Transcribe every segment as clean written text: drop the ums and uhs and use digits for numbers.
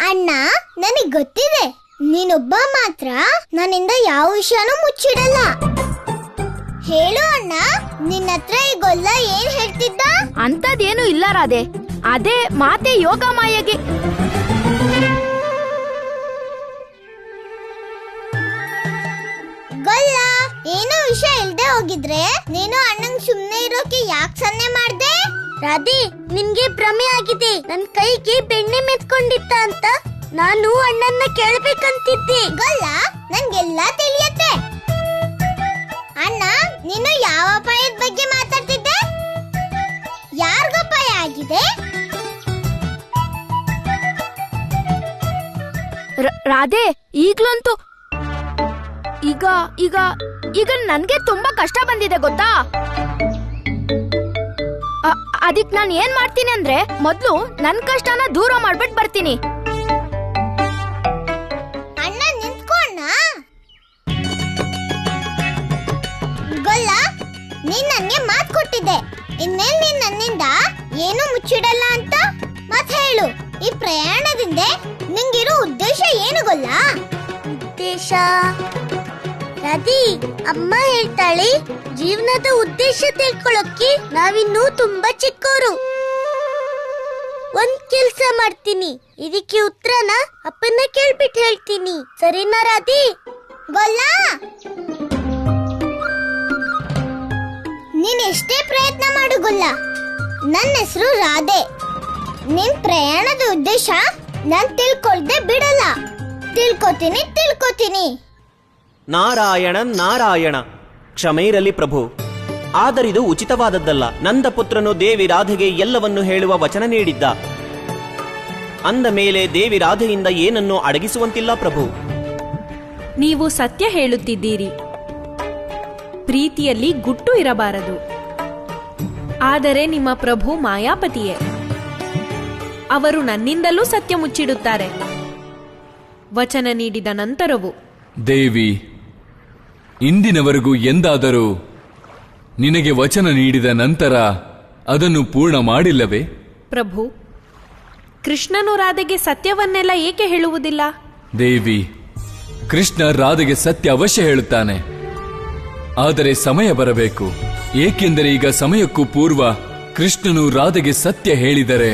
ಅಣ್ಣ, ನನಗ್ ಗೊತ್ತಿದೆ, ನೀನೊಬ್ಬ ಮಾತ್ರ ನನ್ನಿಂದ ಯಾವ ವಿಷಯನೂ ಮುಚ್ಚಿಡಲ್ಲ. ಹೇಳು ಅಣ್ಣ, ನಿನ್ನ ಹತ್ರ ಈ ಗೊಲ್ಲ ಏನ್ ಹೇಳ್ತಿದ್ದ? ಅಂತದೇನು ಇಲ್ಲ ರಾಧೆ, ಅದೇ ಮಾತೆ ಯೋಗ ಮಾಯೆಗೆ. ಗೊಲ್ಲ, ಏನೋ ವಿಷಯ ಇಲ್ದೆ ಹೋಗಿದ್ರೆ ನೀನು ಅಣ್ಣಂಗ್ ಸುಮ್ನೆ ಇರೋಕೆ ಯಾಕೆ ಸನ್ನೆ ಮಾಡ್ದೆ? ರಾಧೆ, ನಿನ್ಗೆ ಭ್ರಮೆ ಆಗಿದೆ. ನನ್ ಕೈಗೆ ಬೆಣ್ಣೆ ಮೆತ್ಕೊಂಡಿತ್ತ ಅಂತ ನಾನು ಅಣ್ಣನ್ನ ಕೇಳ್ಬೇಕಂತಿದ್ದೆ. ಗೊಲ್ಲ, ನನ್ಗೆಲ್ಲ ತಿಳಿಯತ್ತೆ. ಅಣ್ಣ, ನೀನು ಯಾವ ಅಪಾಯದ ಬಗ್ಗೆ ಮಾತಾಡ್ತಿದ್ದೆ? ಯಾರಿಗಪಾಯ ಆಗಿದೆ? ರಾಧೆ, ಈಗ್ಲಂತೂ ಈಗ ಈಗ ಈಗ ನನ್ಗೆ ತುಂಬಾ ಕಷ್ಟ ಬಂದಿದೆ ಗೊತ್ತಾ. ಅದಕ್ ನಾನು ಏನ್ ಮಾಡ್ತೀನಿ ಅಂದ್ರೆ, ಮೊದ್ಲು ನನ್ ಕಷ್ಟನ ದೂರ ಮಾಡ್ಬಿಟ್ಟು ಬರ್ತೀನಿ. ಅಣ್ಣ, ನಿಂತ್ಕೊಂಡ. ಗೊಲ್ಲ, ನೀನ್ ನನ್ಗೆ ಮಾತು ಕೊಟ್ಟಿದ್ದೆ, ಇನ್ಮೇಲೆ ನೀನ್ ನನ್ನಿಂದ ಏನು ಮುಚ್ಚಿಡಲ್ಲ ಅಂತ. ಮತ್ ಹೇಳು, ಈ ಪ್ರಯಾಣದಿಂದ ನಿಂಗಿರೋ ಉದ್ದೇಶ ಏನು ಗೊಲ್ಲ? ಉದ್ದೇಶ? ರಾಧಿ, ಅಮ್ಮ ಹೇಳ್ತಾಳೆ, ಜೀವನದ ಉದ್ದೇಶ ತಿಳ್ಕೊಳ್ಳೋಕೆ ನಾವಿನ್ನೂ ತುಂಬಾ ಚಿಕ್ಕವರು. ಒಂದ್ ಕೆಲ್ಸ ಮಾಡ್ತೀನಿ, ಇದಕ್ಕೆ ಉತ್ತರನ ಅಪ್ಪನ ಕೇಳ್ಬಿಟ್ಟು ಹೇಳ್ತೀನಿ. ಸರಿನಾ ರಾಧಿ? ಗೊಲ್ಲ, ನೀನ್ ಎಷ್ಟೇ ಪ್ರಯತ್ನ ಮಾಡು ಗೊಲ್ಲ, ನನ್ನ ಹೆಸರು ರಾಧೆ. ನಿನ್ ಪ್ರಯಾಣದ ಉದ್ದೇಶ ನಾನ್ ತಿಳ್ಕೊಳ್ದೆ ಬಿಡಲ್ಲ. ತಿಳ್ಕೊತೀನಿ. ನಾರಾಯಣ ನಾರಾಯಣ, ಕ್ಷಮೆ ಇರಲಿ ಪ್ರಭು, ಆದರಿದು ಉಚಿತವಾದದ್ದಲ್ಲ. ನಂದ ಪುತ್ರನು ದೇವಿ ರಾಧೆಗೆ ಎಲ್ಲವನ್ನು ಹೇಳುವ ವಚನ ನೀಡಿದ್ದ. ಅಂದ ಮೇಲೆ ದೇವಿ ರಾಧೆಯಿಂದ ಏನನ್ನು ಅಡಗಿಸುವಂತಿಲ್ಲ ಪ್ರಭು. ನೀವು ಸತ್ಯ ಹೇಳುತ್ತಿದ್ದೀರಿ. ಪ್ರೀತಿಯಲ್ಲಿ ಗುಟ್ಟು ಇರಬಾರದು. ಆದರೆ ನಿಮ್ಮ ಪ್ರಭು ಮಾಯಾಪತಿಯೇ. ಅವರು ನನ್ನಿಂದಲೂ ಸತ್ಯ ಮುಚ್ಚಿಡುತ್ತಾರೆ, ವಚನ ನೀಡಿದ ನಂತರವೂ. ದೇವಿ, ಇಂದಿನವರೆಗೂ ಎಂದಾದರೂ ನಿನಗೆ ವಚನ ನೀಡಿದ ನಂತರ ಅದನ್ನು ಪೂರ್ಣ ಮಾಡಿಲ್ಲವೇ? ಪ್ರಭು, ಕೃಷ್ಣನು ರಾಧೆಗೆ ಸತ್ಯವನ್ನೆಲ್ಲ ಏಕೆ ಹೇಳುವುದಿಲ್ಲ? ದೇವಿ, ಕೃಷ್ಣ ರಾಧೆಗೆ ಸತ್ಯ ಅವಶ್ಯ ಹೇಳುತ್ತಾನೆ, ಆದರೆ ಸಮಯ ಬರಬೇಕು. ಏಕೆಂದರೆ ಈಗ ಸಮಯಕ್ಕೂ ಪೂರ್ವ ಕೃಷ್ಣನು ರಾಧೆಗೆ ಸತ್ಯ ಹೇಳಿದರೆ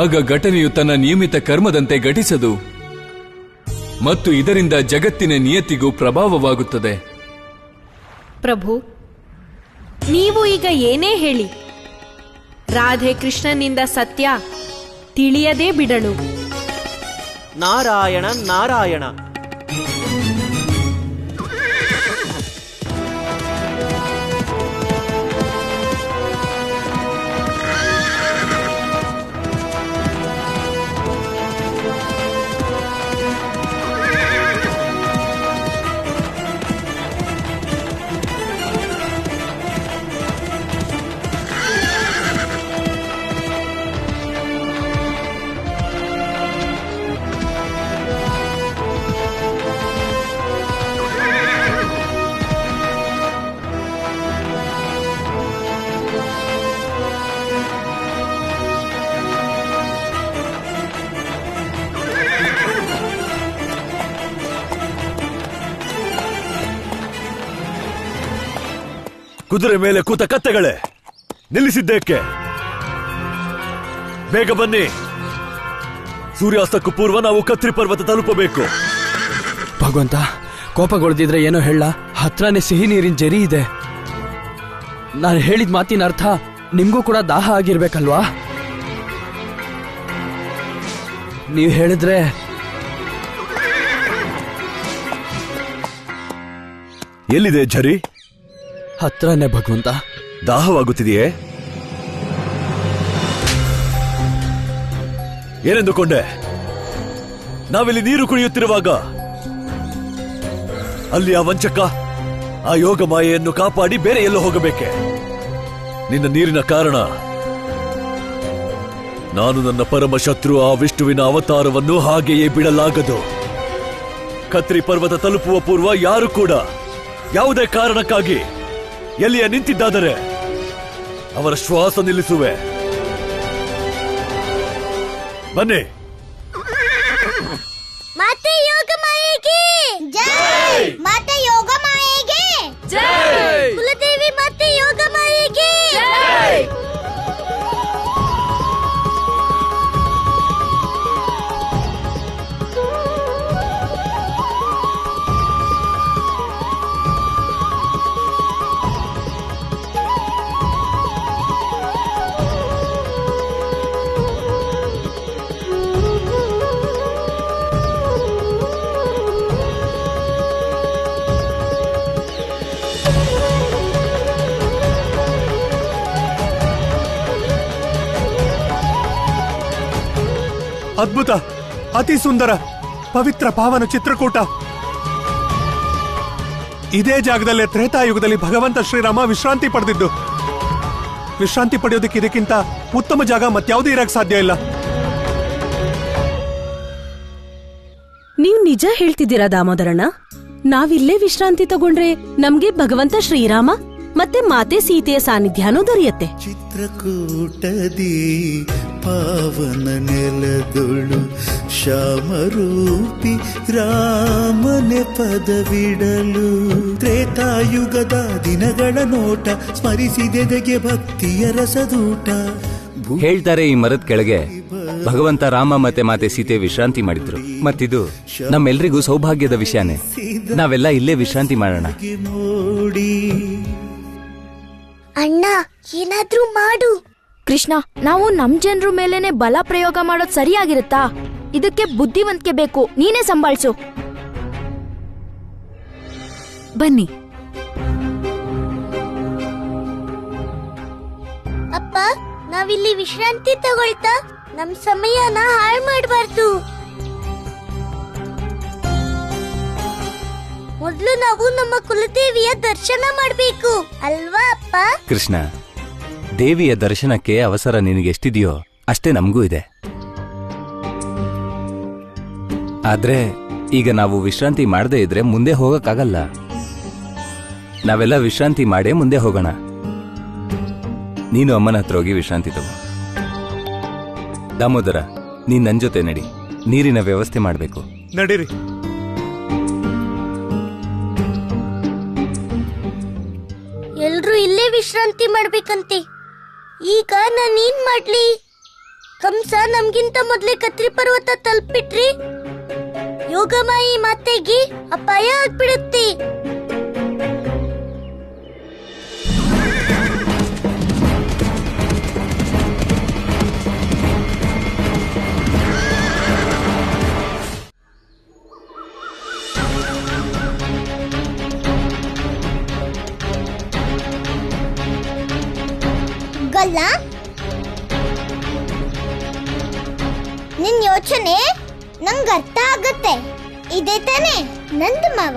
ಆಗ ಘಟನೆಯು ತನ್ನ ನಿಯಮಿತ ಕರ್ಮದಂತೆ ಘಟಿಸದು ಮತ್ತು ಇದರಿಂದ ಜಗತ್ತಿನ ನಿಯತಿಗೂ ಪ್ರಭಾವವಾಗುತ್ತದೆ. ಪ್ರಭು, ನೀವು ಈಗ ಏನೇ ಹೇಳಿ, ರಾಧೆ ಕೃಷ್ಣನಿಂದ ಸತ್ಯ ತಿಳಿಯದೇ ಬಿಡಳು. ನಾರಾಯಣ ನಾರಾಯಣ. ಕುದುರೆ ಮೇಲೆ ಕೂತ ಕತ್ತೆಗಳೇ, ನಿಲ್ಲಿಸಿದ್ದೇಕೆ? ಬೇಗ ಬನ್ನಿ. ಸೂರ್ಯಾಸ್ತಕ್ಕೂ ಪೂರ್ವ ನಾವು ಕತ್ರಿ ಪರ್ವತ ತಲುಪಬೇಕು. ಭಗವಂತ, ಕೋಪಗೊಳ್ದಿದ್ರೆ ಏನೋ ಹೇಳ, ಹತ್ರನೇ ಸಿಹಿ ನೀರಿನ ಜರಿ ಇದೆ. ನಾನು ಹೇಳಿದ ಮಾತಿನ ಅರ್ಥ ನಿಮ್ಗೂ ಕೂಡ ದಾಹ ಆಗಿರ್ಬೇಕಲ್ವಾ? ನೀವು ಹೇಳಿದ್ರೆ ಎಲ್ಲಿದೆ ಝರಿ? ಹತ್ರನೇ ಭಗವಂತ. ದಾಹವಾಗುತ್ತಿದೆಯೇ? ಏನೆಂದುಕೊಂಡೆ? ನಾವಿಲ್ಲಿ ನೀರು ಕುಡಿಯುತ್ತಿರುವಾಗ ಅಲ್ಲಿ ಆ ವಂಚಕ, ಆ ಯೋಗ ಮಾಯೆಯನ್ನು ಕಾಪಾಡಿ ಬೇರೆ ಎಲ್ಲೋ ಹೋಗಬೇಕೆ? ನಿನ್ನ ನೀರಿನ ಕಾರಣ ನಾನು ನನ್ನ ಪರಮ ಶತ್ರು ಆ ವಿಷ್ಣುವಿನ ಅವತಾರವನ್ನು ಹಾಗೆಯೇ ಬಿಡಲಾಗದು. ಕತ್ರಿ ಪರ್ವತ ತಲುಪುವ ಪೂರ್ವ ಯಾರು ಕೂಡ ಯಾವುದೇ ಕಾರಣಕ್ಕಾಗಿ ಎಲ್ಲಿಯ ನಿಂತಿದ್ದಾದರೆ ಅವರ ಶ್ವಾಸ ನಿಲ್ಲಿಸುವೆ. ಬನ್ನಿ. ಅದ್ಭುತ, ಅತಿ ಸುಂದರ, ಪವಿತ್ರ ಪಾವನ ಚಿತ್ರಕೂಟ. ಇದೇ ಜಾಗದಲ್ಲೇ ತ್ರೇತಾಯುಗದಲ್ಲಿ ಭಗವಂತ ಶ್ರೀರಾಮ ವಿಶ್ರಾಂತಿ ಪಡೆದಿದ್ದು. ವಿಶ್ರಾಂತಿ ಪಡೆಯೋದಕ್ಕೆ ಇದಕ್ಕಿಂತ ಉತ್ತಮ ಜಾಗ ಮತ್ಯಾವುದೂ ಇರಕ್ ಸಾಧ್ಯ ಇಲ್ಲ. ನೀವು ನಿಜ ಹೇಳ್ತಿದ್ದೀರಾ ದಾಮೋದರಣ್ಣ? ನಾವಿಲ್ಲೇ ವಿಶ್ರಾಂತಿ ತಗೊಂಡ್ರೆ ನಮ್ಗೆ ಭಗವಂತ ಶ್ರೀರಾಮ ಮತ್ತೆ ಮಾತೆ ಸೀತೆಯ ಸಾನ್ನಿಧ್ಯನೂ ದೊರೆಯುತ್ತೆ. ಚಿತ್ರಕೂಟದಿ ಪಾವನ ನೆಲದೊಳು ಶ್ಯಾಮರೂಪಿ ರಾಮನೆ ಪದವಿಡಲು ತ್ರೇತಾಯುಗದ ದಿನಗಳ ನೋಟ ಸ್ಮರಿಸಿದೆದೆಗೆ ಭಕ್ತಿಯ ರಸದೂಟ. ಹೇಳ್ತಾರೆ ಈ ಮರದ ಕೆಳಗೆ ಭಗವಂತ ರಾಮ ಮತ್ತೆ ಮಾತೆ ಸೀತೆ ವಿಶ್ರಾಂತಿ ಮಾಡಿದ್ರು. ಮತ್ತಿದು ನಮ್ಮೆಲ್ರಿಗೂ ಸೌಭಾಗ್ಯದ ವಿಷಯನೇ. ನಾವೆಲ್ಲ ಇಲ್ಲೇ ವಿಶ್ರಾಂತಿ ಮಾಡೋಣ. ಅಣ್ಣ, ಏನಾದ್ರೂ ಮಾಡು. ಕೃಷ್ಣ, ನಾವು ನಮ್ ಜನರ ಮೇಲೇನೆ ಬಲ ಪ್ರಯೋಗ ಮಾಡೋದ್ ಸರಿಯಾಗಿರುತ್ತಾ? ಇದಕ್ಕೆ ಬುದ್ಧಿವಂತಿಕೆ ಬೇಕು. ನೀನೇ ಸಂಭಾಳಿಸು. ಬನ್ನಿ. ಅಪ್ಪ, ನಾವಿಲ್ಲಿ ವಿಶ್ರಾಂತಿ ತಗೊಳ್ತಾ ನಮ್ ಸಮಯನ ಹಾಳು ಮಾಡಬಾರ್ದು. ಮೊದ್ಲು ನಾವು ನಮ್ಮ ಕುಲದೇವಿಯ ದರ್ಶನ ಮಾಡ್ಬೇಕು ಅಲ್ವಾ ಅಪ್ಪ? ಕೃಷ್ಣ, ದೇವಿಯ ದರ್ಶನಕ್ಕೆ ಅವಸರ ನಿನಗೆಷ್ಟಿದೆಯೋ ಅಷ್ಟೇ ನಮಗೂ ಇದೆ. ಆದ್ರೆ ಈಗ ನಾವು ವಿಶ್ರಾಂತಿ ಮಾಡದೇ ಇದ್ರೆ ಮುಂದೆ ಹೋಗಕ್ಕಾಗಲ್ಲ. ನಾವೆಲ್ಲ ವಿಶ್ರಾಂತಿ ಮಾಡೇ ಮುಂದೆ ಹೋಗೋಣ. ನೀನು ಅಮ್ಮನ ಹತ್ರ ಹೋಗಿ ವಿಶ್ರಾಂತಿ ತಗೋ. ದಾಮೋದರ, ನೀನ್ ನನ್ ಜೊತೆ ನಡಿ. ನೀರಿನ ವ್ಯವಸ್ಥೆ ಮಾಡಬೇಕು. ನಡೀರಿ. ಎಲ್ರೂ ಇಲ್ಲೇ ವಿಶ್ರಾಂತಿ ಮಾಡ್ಬೇಕಂತೆ. ಈಗ ನಾನೇನ್ ಮಾಡ್ಲಿ? ಕಂಸ ನಮ್ಗಿಂತ ಮೊದ್ಲೇ ಕತ್ರಿ ಪರ್ವತ ತಲುಪಿಟ್ರಿ ಯೋಗಮಾಯಿ ಮಾತೆಗೆ ಅಪಾಯ ಆಗ್ಬಿಡುತ್ತೆ. ಗಲ್ಲ, ನಿನ್ ಯೋಚನೆ ನಂಗೆ ಅರ್ಥ ಆಗತ್ತೆ. ಇದೇ ತಾನೆ ನಂದ ಮಾವ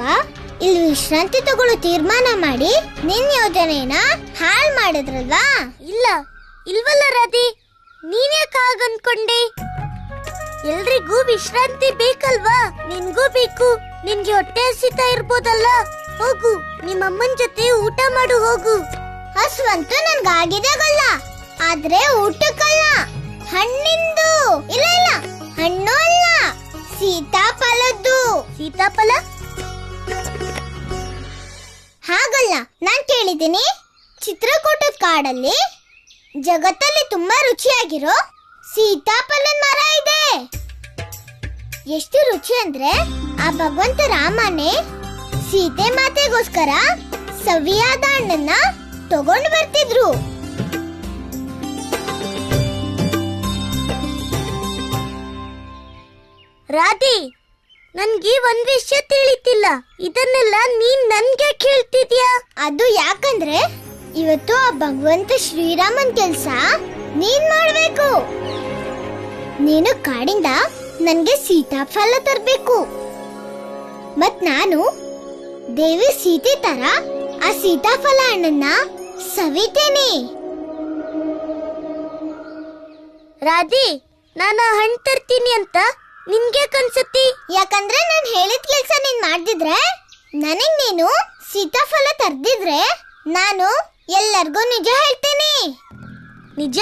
ಇಲ್ಲಿ ವಿಶ್ರಾಂತಿ ತಗೊಳ್ಳೋ ತೀರ್ಮಾನ ಮಾಡಿ ನಿನ್ ಯೋಜನೆನ ಹಾಳ್ ಮಾಡಿದ್ರಲ್ವಾ? ಇಲ್ವಲ್ಲ ರಾಧಿ, ನೀನ್ಯಾಕ ಹಾಗನ್ಕೊಂಡೆ? ಎಲ್ರಿಗೂ ವಿಶ್ರಾಂತಿ ಬೇಕಲ್ವಾ? ನಿನ್ಗೂ ಬೇಕು. ನಿನ್ಗೆ ಹೊಟ್ಟೆ ಹಸಿತಾ ಇರ್ಬೋದಲ್ಲ. ಹೋಗು, ನಿಮ್ಮಮ್ಮನ್ ಜೊತೆ ಊಟ ಮಾಡು ಹೋಗು. ಹಸುವಂತೂ ನನ್ಗಾಗಿದೆ ಗಲ್ಲ, ಆದ್ರೆ ಊಟಕ್ಕಲ್ಲ, ಹಣ್ಣಿಂದು. ಇಲ್ಲ ಇಲ್ಲ, ಹಣ್ಣು ಅಲ್ಲ, ಸೀತಾಫಲದ್ದು. ಸೀತಾಫಲ? ಹಾಗಲ್ಲ, ನಾನ್ ಕೇಳಿದ್ದೀನಿ. ಚಿತ್ರಕೂಟದ ಕಾಡಲ್ಲಿ ಜಗತ್ತಲ್ಲಿ ತುಂಬಾ ರುಚಿಯಾಗಿರೋ ಸೀತಾಫಲದ ಮರ ಇದೆ. ಎಷ್ಟು ರುಚಿ ಅಂದ್ರೆ ಆ ಭಗವಂತ ರಾಮನೇ ಸೀತೆ ಮಾತೆಗೋಸ್ಕರ ಸವಿಯಾದ ಹಣ್ಣನ್ನ ತಗೊಂಡು ಬರ್ತಿದ್ರು. ರಾಧಿ, ನನ್ಗೆ ಒಂದ್ ವಿಷಯ ತಿಳಿತಿಲ್ಲ. ಇದನ್ನೆಲ್ಲ ನೀನ್ ನನ್ಗೆ ಕೇಳ್ತಿದ್ಯಾ? ಅದು ಯಾಕಂದ್ರೆ ಇವತ್ತು ಆ ಭಗವಂತ ಶ್ರೀರಾಮನ್ ಕೆಲ್ಸ ನೀನ್ ಮಾಡ್ಬೇಕು. ನೀನು ಕಾಡಿಂದ ನನ್ಗೆ ಸೀತಾಫಲ ತರ್ಬೇಕು. ಮತ್ ನಾನು ದೇವಿ ಸೀತೆ ತರ ಆ ಸೀತಾಫಲ ಹಣ್ಣನ್ನ ಸವಿತೇನೆ. ರಾಧಿ, ನಾನು ಹಣ್ಣು ತರ್ತೀನಿ ಅಂತ ನಿನ್ಗೆ ಕನ್ಸುತ್ತಿ? ಯಾಕಂದ್ರೆ ನಾನು ಹೇಳಿದ ಕೆಲ್ಸ ನೀನ್ ಮಾಡ್ದಿದ್ರೆ, ನನಗ್ ನೀನು ಸೀತಾಫಲ ತರ್ದಿದ್ರೆ ನಾನು ಎಲ್ಲರಿಗೂ ನಿಜ ಹೇಳ್ತೇನೆ. ನಿಜ?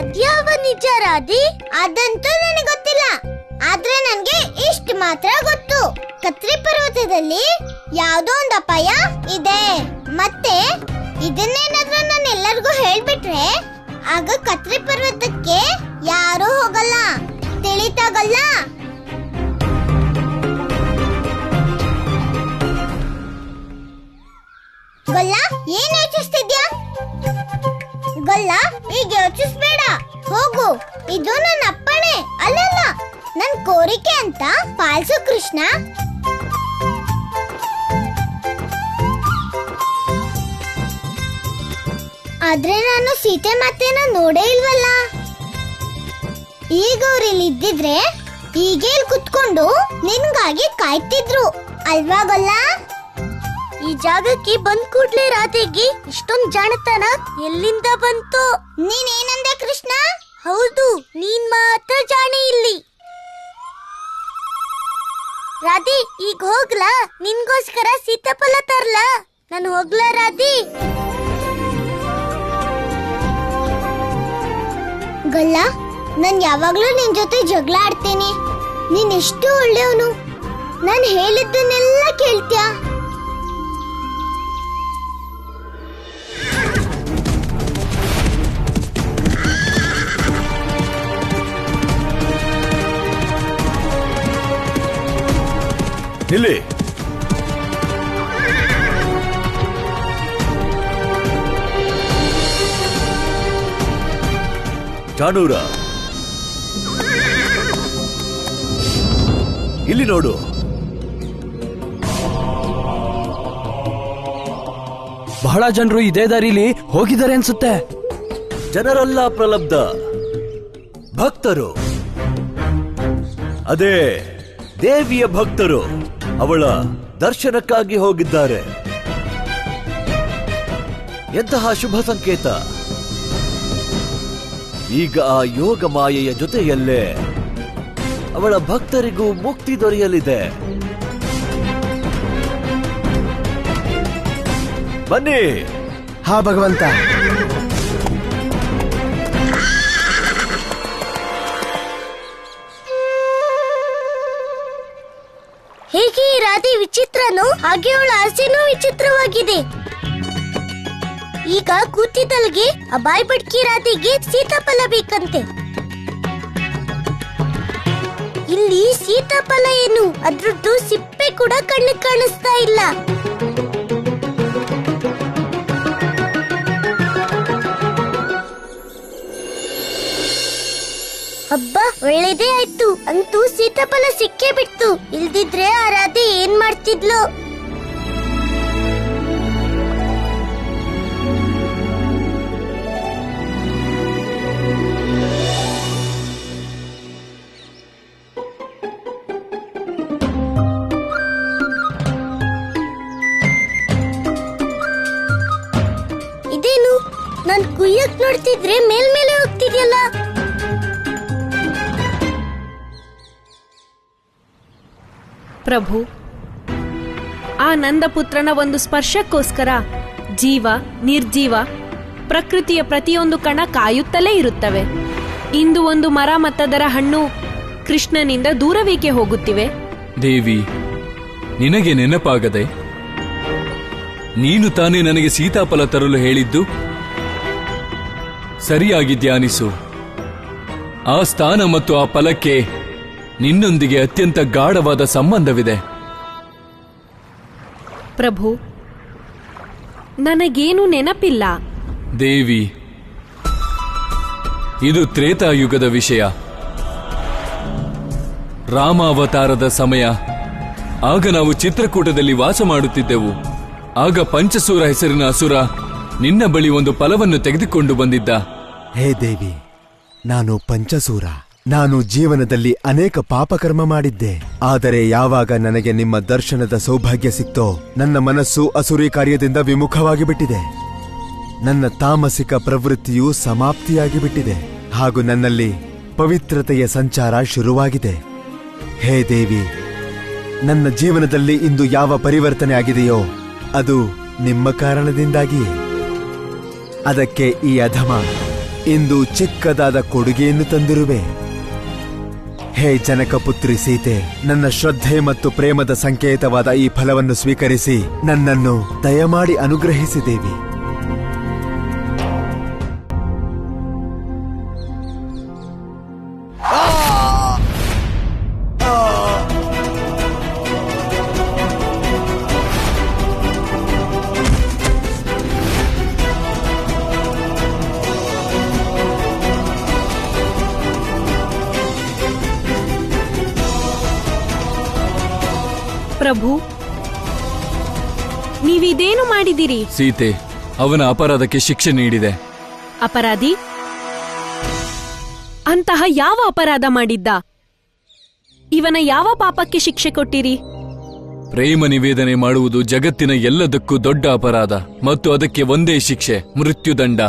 ಅದ್ಯಾವ ನಿಜ ರಾಧಿ? ಅದಂತೂ ನನಗೆ ಗೊತ್ತಿಲ್ಲ, ಆದ್ರೆ ನನ್ಗೆ ಇಷ್ಟು ಮಾತ್ರ ಗೊತ್ತು. ಕತ್ರಿ ಪರ್ವತದಲ್ಲಿ ಯಾವ್ದೋ ಒಂದು ಅಪಾಯ ಇದೆ. ಮತ್ತೆ ಇದನ್ನೇನಾದ್ರೂ ನಾನು ಎಲ್ಲರಿಗೂ ಹೇಳ್ಬಿಟ್ರೆ ಆಗ ಕತ್ರಿ ಪರ್ವತಕ್ಕೆ ಯಾರೂ ಹೋಗಲ್ಲ. ತಿಳಿತಾಗಲ್ಲ? ಗೊಲ್ಲ, ಏನ್ ಯೋಚಿಸ್ತಿದ್ಯಾ? ಗೊಲ್ಲ, ಈಗ ಯೋಚಿಸ್ಬೇಡ, ಹೋಗು. ಇದು ನನ್ನ ಅಪ್ಪಣೆ ಅಲ್ಲಲ್ಲ, ನನ್ ಕೋರಿಕೆ ಅಂತ ಪಾಲ್ಸು ಕೃಷ್ಣ. ಆದ್ರೆ ನಾನು ಸೀತೆ ಮಾತೆನ ನೋಡೇ ಇಲ್ವಲ್ಲ. ಈಗ ಅವ್ರು ಇಲ್ಲಿ ಇದ್ದಿದ್ರೆ ಈಗೇಲ್ ಕುತ್ಕೊಂಡು ನಿನ್ಗಾಗಿ ಕಾಯ್ತಿದ್ರು ಅಲ್ವಾ ಗೊಲ್ಲ? ಈ ಜಾಗಕ್ಕೆ ಬಂದ್ ಕೂಡ್ಲೆ ರಾಧೆಗೆ ಇಷ್ಟೊಂದ್ ಜಾಣತನ ಎಲ್ಲಿಂದ ಬಂತು? ನೀನೇನಂದೆ ಕೃಷ್ಣ? ಹೌದು, ನೀನ್ ಮಾತ್ರ ಜಾಣೆ ಇಲ್ಲಿ. ರಾಧಿ, ಈಗ ಹೋಗ್ಲಾ? ನಿನ್ಗೋಸ್ಕರ ಸೀತಾಫಲ ತರ್ಲಾ? ನಾನು ಹೋಗ್ಲಾ ರಾಧಿ? ಗೊಲ್ಲ, ನಾನ್ ಯಾವಾಗ್ಲೂ ನಿನ್ ಜೊತೆ ಜಗಳ ಆಡ್ತೀನಿ. ನೀನ್ ಎಷ್ಟು ಒಳ್ಳೆಯವನು, ನಾನು ಹೇಳಿದ್ದನ್ನೆಲ್ಲ ಕೇಳ್ತ್ಯಾ. ಇಲ್ಲಿ ಚಾಣೂರ, ಇಲ್ಲಿ ನೋಡು. ಬಹಳ ಜನರು ಇದೇ ದಾರಿಲಿ ಹೋಗಿದ್ದಾರೆ ಅನ್ಸುತ್ತೆ. ಜನರಲ್ಲ ಪ್ರಲಬ್ಧ, ಭಕ್ತರು. ಅದೇ ದೇವಿಯ ಭಕ್ತರು ಅವಳ ದರ್ಶನಕ್ಕಾಗಿ ಹೋಗಿದ್ದಾರೆ. ಎಂತಹ ಶುಭ ಸಂಕೇತ. ಈಗ ಆ ಯೋಗ ಮಾಯೆಯ ಜೊತೆಯಲ್ಲೇ ಅವಳ ಭಕ್ತರಿಗೂ ಮುಕ್ತಿ ದೊರೆಯಲಿದೆ. ಬನ್ನಿ. ಹಾ ಭಗವಂತ. ಹೇಗೆ ಈ ರಾಧೆ ವಿಚಿತ್ರನೋ ಹಾಗೆ ಅವಳ ಆಸೆನೂ ವಿಚಿತ್ರವಾಗಿದೆ. ಈಗ ಕೂತಿದ್ದಲ್ಗೆ ಆ ಬಾಯ್ ಬಡ್ಕಿ ರಾಧೆಗೆ ಸೀತಾಫಲ ಬೇಕಂತೆ. ಇಲ್ಲಿ ಸೀತಾಫಲ ಏನು, ಅದ್ರದ್ದು ಸಿಪ್ಪೆ ಕೂಡ ಕಣ್ಣು ಕಾಣಿಸ್ತಾ ಇಲ್ಲ. ಹಬ್ಬ, ಒಳ್ಳೇದೇ ಆಯ್ತು. ಅಂತೂ ಸೀತಾಫಲ ಸಿಕ್ಕೇ ಬಿಡ್ತು. ಇಲ್ದಿದ್ರೆ ಆ ರಾಧೆ ಏನ್ ಮಾಡ್ತಿದ್ಲು? ಇದೇನು, ನಾನ್ ಕುಯ್ಯಕ್ ನೋಡ್ತಿದ್ರೆ ಮೇಲ್ಮೇಲೆ ಹೋಗ್ತಿದ್ಯಲ್ಲ. ಪ್ರಭು, ಆ ನಂದಪುತ್ರನ ಒಂದು ಸ್ಪರ್ಶಕ್ಕೋಸ್ಕರ ಜೀವ, ನಿರ್ಜೀವ, ಪ್ರಕೃತಿಯ ಪ್ರತಿಯೊಂದು ಕಣ ಕಾಯುತ್ತಲೇ ಇರುತ್ತವೆ. ಇಂದು ಒಂದು ಮರ ಮತ್ತದರ ಹಣ್ಣು ಕೃಷ್ಣನಿಂದ ದೂರವೇಕೆ ಹೋಗುತ್ತಿವೆ? ದೇವಿ, ನಿನಗೆ ನೆನಪಾಗದೆ? ನೀನು ತಾನೇ ನನಗೆ ಸೀತಾಫಲ ತರಲು ಹೇಳಿದ್ದು? ಸರಿಯಾಗಿ ಧ್ಯಾನಿಸು. ಆ ಸ್ಥಾನ ಮತ್ತು ಆ ಫಲಕ್ಕೆ ನಿನ್ನೊಂದಿಗೆ ಅತ್ಯಂತ ಗಾಢವಾದ ಸಂಬಂಧವಿದೆ. ಪ್ರಭು, ನನಗೇನು ನೆನಪಿಲ್ಲ. ದೇವಿ, ಇದು ತ್ರೇತಾಯುಗದ ವಿಷಯ. ರಾಮಾವತಾರದ ಸಮಯ. ಆಗ ನಾವು ಚಿತ್ರಕೂಟದಲ್ಲಿ ವಾಸ ಮಾಡುತ್ತಿದ್ದೆವು. ಆಗ ಪಂಚಸೂರ ಹೆಸರಿನ ಅಸುರ ನಿನ್ನ ಬಳಿ ಒಂದು ಫಲವನ್ನು ತೆಗೆದುಕೊಂಡು ಬಂದಿದ್ದ. ಹೇ ದೇವಿ, ನಾನು ಪಂಚಸೂರ. ನಾನು ಜೀವನದಲ್ಲಿ ಅನೇಕ ಪಾಪಕರ್ಮ ಮಾಡಿದ್ದೆ. ಆದರೆ ಯಾವಾಗ ನನಗೆ ನಿಮ್ಮ ದರ್ಶನದ ಸೌಭಾಗ್ಯ ಸಿಕ್ತೋ, ನನ್ನ ಮನಸ್ಸು ಅಸುರಿ ಕಾರ್ಯದಿಂದ ವಿಮುಖವಾಗಿ ಬಿಟ್ಟಿದೆ. ನನ್ನ ತಾಮಸಿಕ ಪ್ರವೃತ್ತಿಯು ಸಮಾಪ್ತಿಯಾಗಿ ಬಿಟ್ಟಿದೆ. ಹಾಗೂ ನನ್ನಲ್ಲಿ ಪವಿತ್ರತೆಯ ಸಂಚಾರ ಶುರುವಾಗಿದೆ. ಹೇ ದೇವಿ, ನನ್ನ ಜೀವನದಲ್ಲಿ ಇಂದು ಯಾವ ಪರಿವರ್ತನೆ ಆಗಿದೆಯೋ ಅದು ನಿಮ್ಮ ಕಾರಣದಿಂದಾಗಿಯೇ. ಅದಕ್ಕೆ ಈ ಅಧಮ ಇಂದು ಚಿಕ್ಕದಾದ ಕೊಡುಗೆಯನ್ನು ತಂದಿರುವೆ. ಹೇ ಜನಕಪುತ್ರಿ ಸೀತೆ, ನನ್ನ ಶ್ರದ್ಧೆ ಮತ್ತು ಪ್ರೇಮದ ಸಂಕೇತವಾದ ಈ ಫಲವನ್ನು ಸ್ವೀಕರಿಸಿ ನನ್ನನ್ನು ದಯಮಾಡಿ ಅನುಗ್ರಹಿಸಿ ದೇವಿ. ಪ್ರಭು, ನೀವಿದೇನು ಮಾಡಿದಿರಿ? ಸೀತೆ, ಅವನ ಅಪರಾಧಕ್ಕೆ ಶಿಕ್ಷೆ ನೀಡಿದೆ. ಅಪರಾಧಿ? ಅಂತಹ ಯಾವ ಅಪರಾಧ ಮಾಡಿದ್ದ? ಇವನ ಯಾವ ಪಾಪಕ್ಕೆ ಶಿಕ್ಷೆ ಕೊಟ್ಟಿರಿ? ಪ್ರೇಮ ನಿವೇದನೆ ಮಾಡುವುದು ಜಗತ್ತಿನ ಎಲ್ಲದಕ್ಕೂ ದೊಡ್ಡ ಅಪರಾಧ ಮತ್ತು ಅದಕ್ಕೆ ಒಂದೇ ಶಿಕ್ಷೆ, ಮೃತ್ಯುದಂಡ.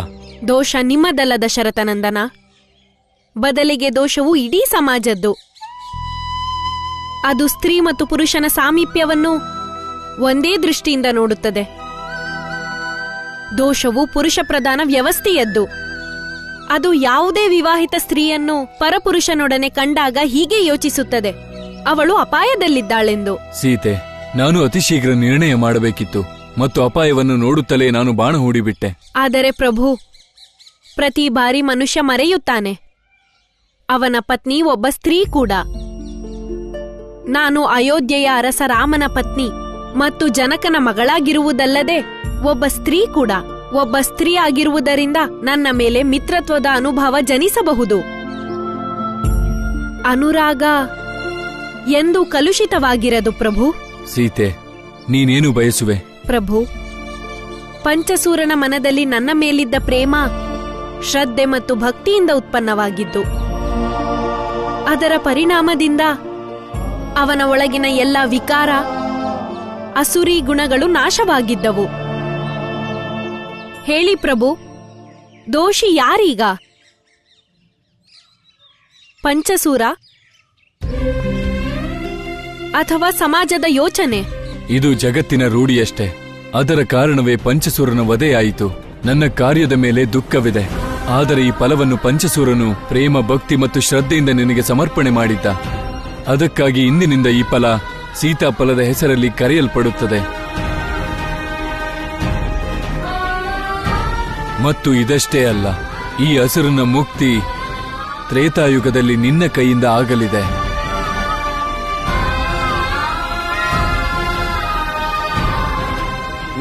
ದೋಷ ನಿಮ್ಮದಲ್ಲ ದಶರಥನಂದನ, ಬದಲಿಗೆ ದೋಷವು ಇಡೀ ಸಮಾಜದ್ದು. ಅದು ಸ್ತ್ರೀ ಮತ್ತು ಪುರುಷನ ಸಾಮೀಪ್ಯವನ್ನು ಒಂದೇ ದೃಷ್ಟಿಯಿಂದ ನೋಡುತ್ತದೆ. ದೋಷವು ಪುರುಷ ಪ್ರಧಾನ ವ್ಯವಸ್ಥೆಯದ್ದು. ಅದು ಯಾವುದೇ ವಿವಾಹಿತ ಸ್ತ್ರೀಯನ್ನು ಪರಪುರುಷನೊಡನೆ ಕಂಡಾಗ ಹೀಗೆ ಯೋಚಿಸುತ್ತದೆ, ಅವಳು ಅಪಾಯದಲ್ಲಿದ್ದಾಳೆಂದು. ಸೀತೆ, ನಾನು ಅತಿ ಶೀಘ್ರ ನಿರ್ಣಯ ಮಾಡಬೇಕಿತ್ತು ಮತ್ತು ಅಪಾಯವನ್ನು ನೋಡುತ್ತಲೇ ನಾನು ಬಾಣ ಹೂಡಿಬಿಟ್ಟೆ. ಆದರೆ ಪ್ರಭು, ಪ್ರತಿ ಬಾರಿ ಮನುಷ್ಯ ಮರೆಯುತ್ತಾನೆ. ಅವನ ಪತ್ನಿ ಒಬ್ಬ ಸ್ತ್ರೀ ಕೂಡ. ನಾನು ಅಯೋಧ್ಯೆಯ ಅರಸ ರಾಮನ ಪತ್ನಿ ಮತ್ತು ಜನಕನ ಮಗಳಾಗಿರುವುದಲ್ಲದೆ ಒಬ್ಬ ಸ್ತ್ರೀ ಕೂಡ. ಒಬ್ಬ ಸ್ತ್ರೀ ಆಗಿರುವುದರಿಂದ ನನ್ನ ಮೇಲೆ ಮಿತ್ರತ್ವದ ಅನುಭವ ಜನಿಸಬಹುದು. ಅನುರಾಗ ಎಂದು ಕಲುಷಿತವಾಗಿರದು ಪ್ರಭು. ಸೀತೆ, ನೀನೇನು ಬಯಸುವೆ? ಪ್ರಭು, ಪಂಚಸೂರನ ಮನದಲ್ಲಿ ನನ್ನ ಮೇಲಿದ್ದ ಪ್ರೇಮ ಶ್ರದ್ಧೆ ಮತ್ತು ಭಕ್ತಿಯಿಂದ ಉತ್ಪನ್ನವಾಗಿದ್ದು. ಅದರ ಪರಿಣಾಮದಿಂದ ಅವನ ಒಳಗಿನ ಎಲ್ಲ ವಿಕಾರ, ಅಸುರಿ ಗುಣಗಳು ನಾಶವಾಗಿದ್ದವು. ಹೇಳಿ ಪ್ರಭು, ದೋಷಿ ಯಾರೀಗ? ಪಂಚಸೂರ ಅಥವಾ ಸಮಾಜದ ಯೋಚನೆ? ಇದು ಜಗತ್ತಿನ ರೂಢಿಯಷ್ಟೇ. ಅದರ ಕಾರಣವೇ ಪಂಚಸೂರನ ವಧೆಯಾಯಿತು. ನನ್ನ ಕಾರ್ಯದ ಮೇಲೆ ದುಃಖವಿದೆ, ಆದರೆ ಈ ಫಲವನ್ನು ಪಂಚಸೂರನು ಪ್ರೇಮ, ಭಕ್ತಿ ಮತ್ತು ಶ್ರದ್ಧೆಯಿಂದ ನಿನಗೆ ಸಮರ್ಪಣೆ ಮಾಡಿದ್ದ. ಅದಕ್ಕಾಗಿ ಇಂದಿನಿಂದ ಈ ಫಲ ಸೀತಾಫಲದ ಹೆಸರಲ್ಲಿ ಕರೆಯಲ್ಪಡುತ್ತದೆ. ಮತ್ತು ಇದಷ್ಟೇ ಅಲ್ಲ, ಈ ಹಸುರಿನ ಮುಕ್ತಿ ತ್ರೇತಾಯುಗದಲ್ಲಿ ನಿನ್ನ ಕೈಯಿಂದ ಆಗಲಿದೆ.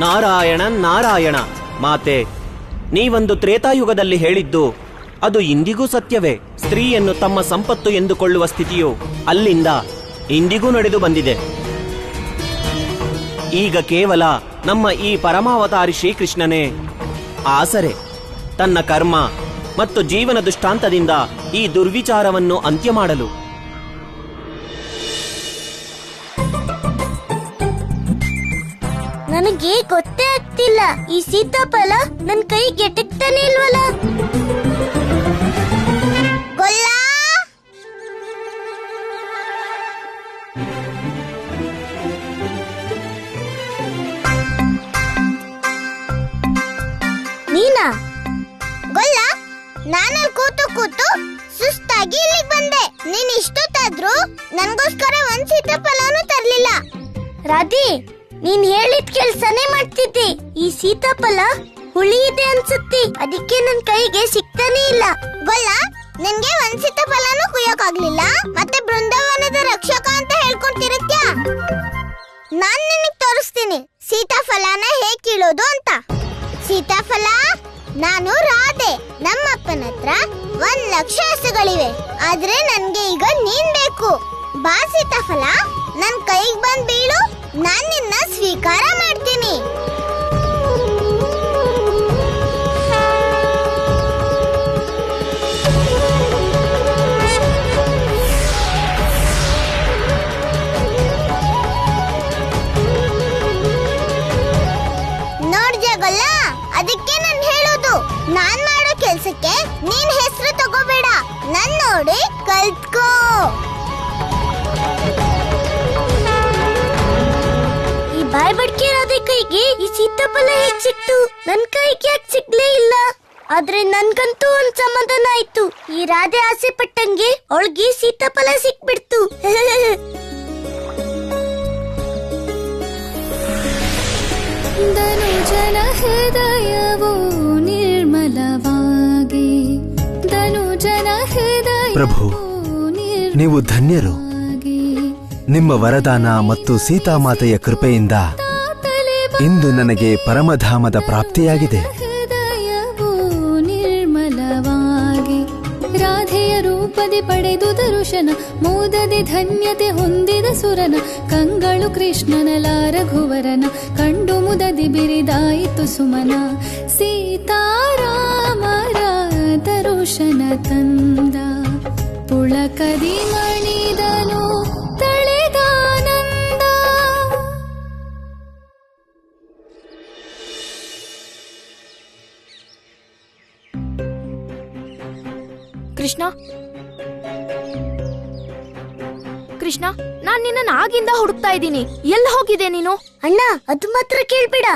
ನಾರಾಯಣ ನಾರಾಯಣ. ಮಾತೆ, ನೀವೊಂದು ತ್ರೇತಾಯುಗದಲ್ಲಿ ಹೇಳಿದ್ದು ಅದು ಇಂದಿಗೂ ಸತ್ಯವೇ. ಸ್ತ್ರೀಯನ್ನು ತಮ್ಮ ಸಂಪತ್ತು ಎಂದುಕೊಳ್ಳುವ ಸ್ಥಿತಿಯು ಅಲ್ಲಿಂದ ಇಂದಿಗೂ ನಡೆದು ಬಂದಿದೆ. ಈಗ ಕೇವಲ ನಮ್ಮ ಈ ಪರಮಾವತಾರಿ ಶ್ರೀಕೃಷ್ಣನೇ ಆಸರೆ ತನ್ನ ಕರ್ಮ ಮತ್ತು ಜೀವನ ದೃಷ್ಟಾಂತದಿಂದ ಈ ದುರ್ವಿಚಾರವನ್ನು ಅಂತ್ಯ ಮಾಡಲು. ನನಗೆ ಗೊತ್ತೇ ಆಗ್ತಿಲ್ಲ, ಈ ಸೀತಾಫಲ ನನ್ ಕೈಗೆ ಎಟಕ್ತಾನೆ ಇಲ್ವಲ್ಲ. ಗೊಲ್ಲ, ನೀನಾ? ಗೊಲ್ಲ, ನಾನಲ್ಲಿ ಕೂತು ಕೂತು ಸುಸ್ತಾಗಿ ಇಲ್ಲಿಗೆ ಬಂದೆ. ನೀನ್ ಇಷ್ಟೊತ್ತಾದ್ರೂ ನನ್ಗೋಸ್ಕರ ಒಂದ್ ಸೀತಾಫಲನೂ ತರ್ಲಿಲ್ಲ. ರಾಧೆ, ನೀನ್ ಹೇಳಿದ ಕೆಲ್ಸನೇ ಮಾಡ್ತಿದ್ದೆ. ಈ ಸೀತಾಫಲ ಹುಳಿ ಇದೆ ಅನ್ಸುತ್ತೆ, ಅದಕ್ಕೆ ನನ್ ಕೈಗೆ ಸಿಗ್ತಾನೆ ಇಲ್ಲ. ಗೊಲ್ಲ, ನಿನ್ಗೆ ಒಂದ್ ಸೀತಾಫಲನೂ ಕುಯ್ಯೋಕಾಗ್ಲಿಲ್ಲ, ಮತ್ತೆ ಬೃಂದಾವನದ ರಕ್ಷಕ ಅಂತ ಹೇಳ್ಕೊಂತಿರುತ್ತ್ಯಾ? ನಾನ್ ನಿನಗ್ ತೋರಿಸ್ತೀನಿ ಸೀತಾಫಲನ ಹೇಗ್ ಕೀಳೋದು ಅಂತ. ಸೀತಾಫಲ, ನಾನು ರಾಧೆ. ನಮ್ಮಪ್ಪನ ಹತ್ರ 1,00,000 ಹಸುಗಳಿವೆ, ಆದ್ರೆ ನನ್ಗೆ ಈಗ ನೀನ್ ಬೇಕು. ಬಾ ಸೀತಾಫಲ, ನನ್ ಕೈಗೆ ಬಂದ್ ಬೀಳು, ನಾನ್ ನಿನ್ನ ಸ್ವೀಕಾರ ಮಾಡ್ತೀನಿ. ನೋಡ್ಜಾಗಲ್ಲ, ಅದಕ್ಕೆ ನಾನ್ ಹೇಳೋದು, ನಾನ್ ಮಾಡೋ ಕೆಲ್ಸಕ್ಕೆ ನೀನ್ ಹೆಸರು ತಗೋಬೇಡ, ನನ್ ನೋಡಿ ಕಲ್ತ್ಕೋ. ಈ ಬಾಯ್ ಬಡ್ಕೆ ರಾಧೆ ಕೈಗೆ ಈ ಸೀತಾಫಲ ಹೇಗ್ ಸಿಕ್ತು? ನನ್ ಕೈಗೆ ಯಾಕೆ ಸಿಗ್ಲೇ ಇಲ್ಲ? ಆದ್ರೆ ನನ್ಗಂತೂ ಒಂದ್ ಸಮಾಧಾನ ಆಯ್ತು. ಈ ರಾಧೆ ಆಸೆ ಪಟ್ಟಂಗೆ ಅವಳಿಗೆ ಸೀತಾಫಲ ಸಿಕ್ಬಿಡ್ತು. ಧನುಜನ ಹೃದಯವೋ ನಿರ್ಮಲವಾಗಿ, ಧನುಜನ ಹೃದಯ. ಪ್ರಭು, ನೀವು ಧನ್ಯರು. ನಿಮ್ಮ ವರದಾನ ಮತ್ತು ಸೀತಾಮಾತೆಯ ಕೃಪೆಯಿಂದ ಇಂದು ನನಗೆ ಪರಮಧಾಮದ ಪ್ರಾಪ್ತಿಯಾಗಿದೆ. ಹೃದಯವೋ ನಿರ್ಮಲವಾಗಿ, ರಾಧೆಯ ರೂಪದಿ ಪಡೆದು ದರುಶನ, ಮೋದದೆ ಧನ್ಯತೆ ಹೊಂದಿದ ಸುರನ, ಕಂಗಳು ಕೃಷ್ಣನ ರಘುವರನ, ಕಂಡು ಮುದದಿ ಬಿರಿದಾಯಿತು ಸುಮನ, ಸೀತಾರಾಮರ ದರುಶನ ತಂದ. ಪುಳಕದಿ ಮಣಿದನು ತಳೆದಾನಂದ. ಕೃಷ್ಣ ಕೃಷ್ಣ, ನಾನ್ ನಿನ್ನ ಆಗಿಂದ ಹುಡುಕ್ತಾ ಇದ್ದೀನಿ. ಎಲ್ಲಿ ಹೋಗಿದೆ ನೀನು? ಅಣ್ಣ, ಅದು ಮಾತ್ರ ಕೇಳ್ಬೇಡ.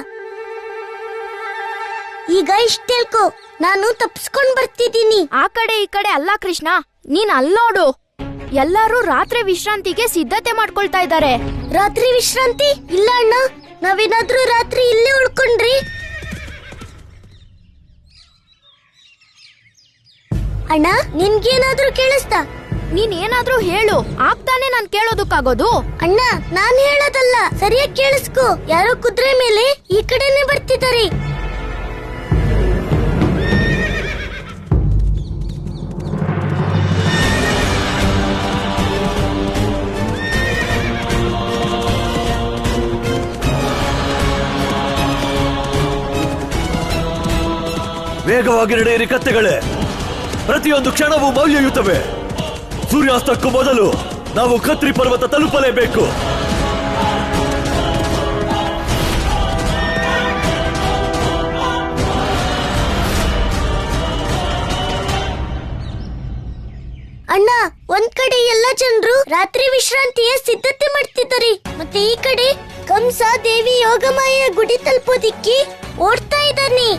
ಈಗ ಇಷ್ಟೇಳ್ಕೊ, ನಾನು ತಪ್ಪಿಸ್ಕೊಂಡ್ ಬರ್ತಿದ್ದೀನಿ. ಆ ಕಡೆ ಈ ಕಡೆ ಅಲ್ಲ ಕೃಷ್ಣ, ನೀನ್ ಅಲ್ಲೋಡು. ಎಲ್ಲರೂ ರಾತ್ರಿ ವಿಶ್ರಾಂತಿಗೆ ಸಿದ್ಧತೆ ಮಾಡ್ಕೊಳ್ತಾ ಇದ್ದಾರೆ. ರಾತ್ರಿ ವಿಶ್ರಾಂತಿ? ಇಲ್ಲ ಅಣ್ಣ, ನಾವೇನಾದ್ರೂ ರಾತ್ರಿ ಇಲ್ಲೇ ಉಳ್ಕೊಂಡ್ರಿ? ಅಣ್ಣ, ನಿನ್ಗೇನಾದ್ರೂ ಕೇಳಿಸ್ತಾ? ನೀನ್ ಏನಾದ್ರೂ ಹೇಳು, ಆಗ್ತಾನೆ ನಾನ್ ಕೇಳೋದಕ್ಕಾಗೋದು. ಅಣ್ಣ, ನಾನ್ ಹೇಳೋದಲ್ಲ, ಸರಿಯಾಗಿ ಕೇಳಿಸ್ಕೊ. ಯಾರೋ ಕುದುರೆ ಮೇಲೆ ಈ ಕಡೆನೆ ಬರ್ತಿದ್ದಾರೆ. ವೇಗವಾಗಿ ನಡೆಯಿರಿ ಕತ್ತೆಗಳೇ, ಪ್ರತಿಯೊಂದು ಕ್ಷಣವೂ ಮೌಲ್ಯಯುತವೇ. ಸೂರ್ಯಾಸ್ತಕ್ಕೂ ಮೊದಲು ನಾವು ಖತ್ರಿ ಪರ್ವತ ತಲುಪಲೇಬೇಕು. ಅಣ್ಣ, ಒಂದ್ ಕಡೆ ಎಲ್ಲ ಜನರು ರಾತ್ರಿ ವಿಶ್ರಾಂತಿಯ ಸಿದ್ಧತೆ ಮಾಡ್ತಿದ್ದಾರೆ, ಮತ್ತೆ ಈ ಕಡೆ ಕಂಸ ದೇವಿ ಯೋಗಮಾಯ ಗುಡಿ ತಲುಪೋದಿಕ್ಕೆ ಓಡ್ತಾ ಇದ್ದಾನೆ.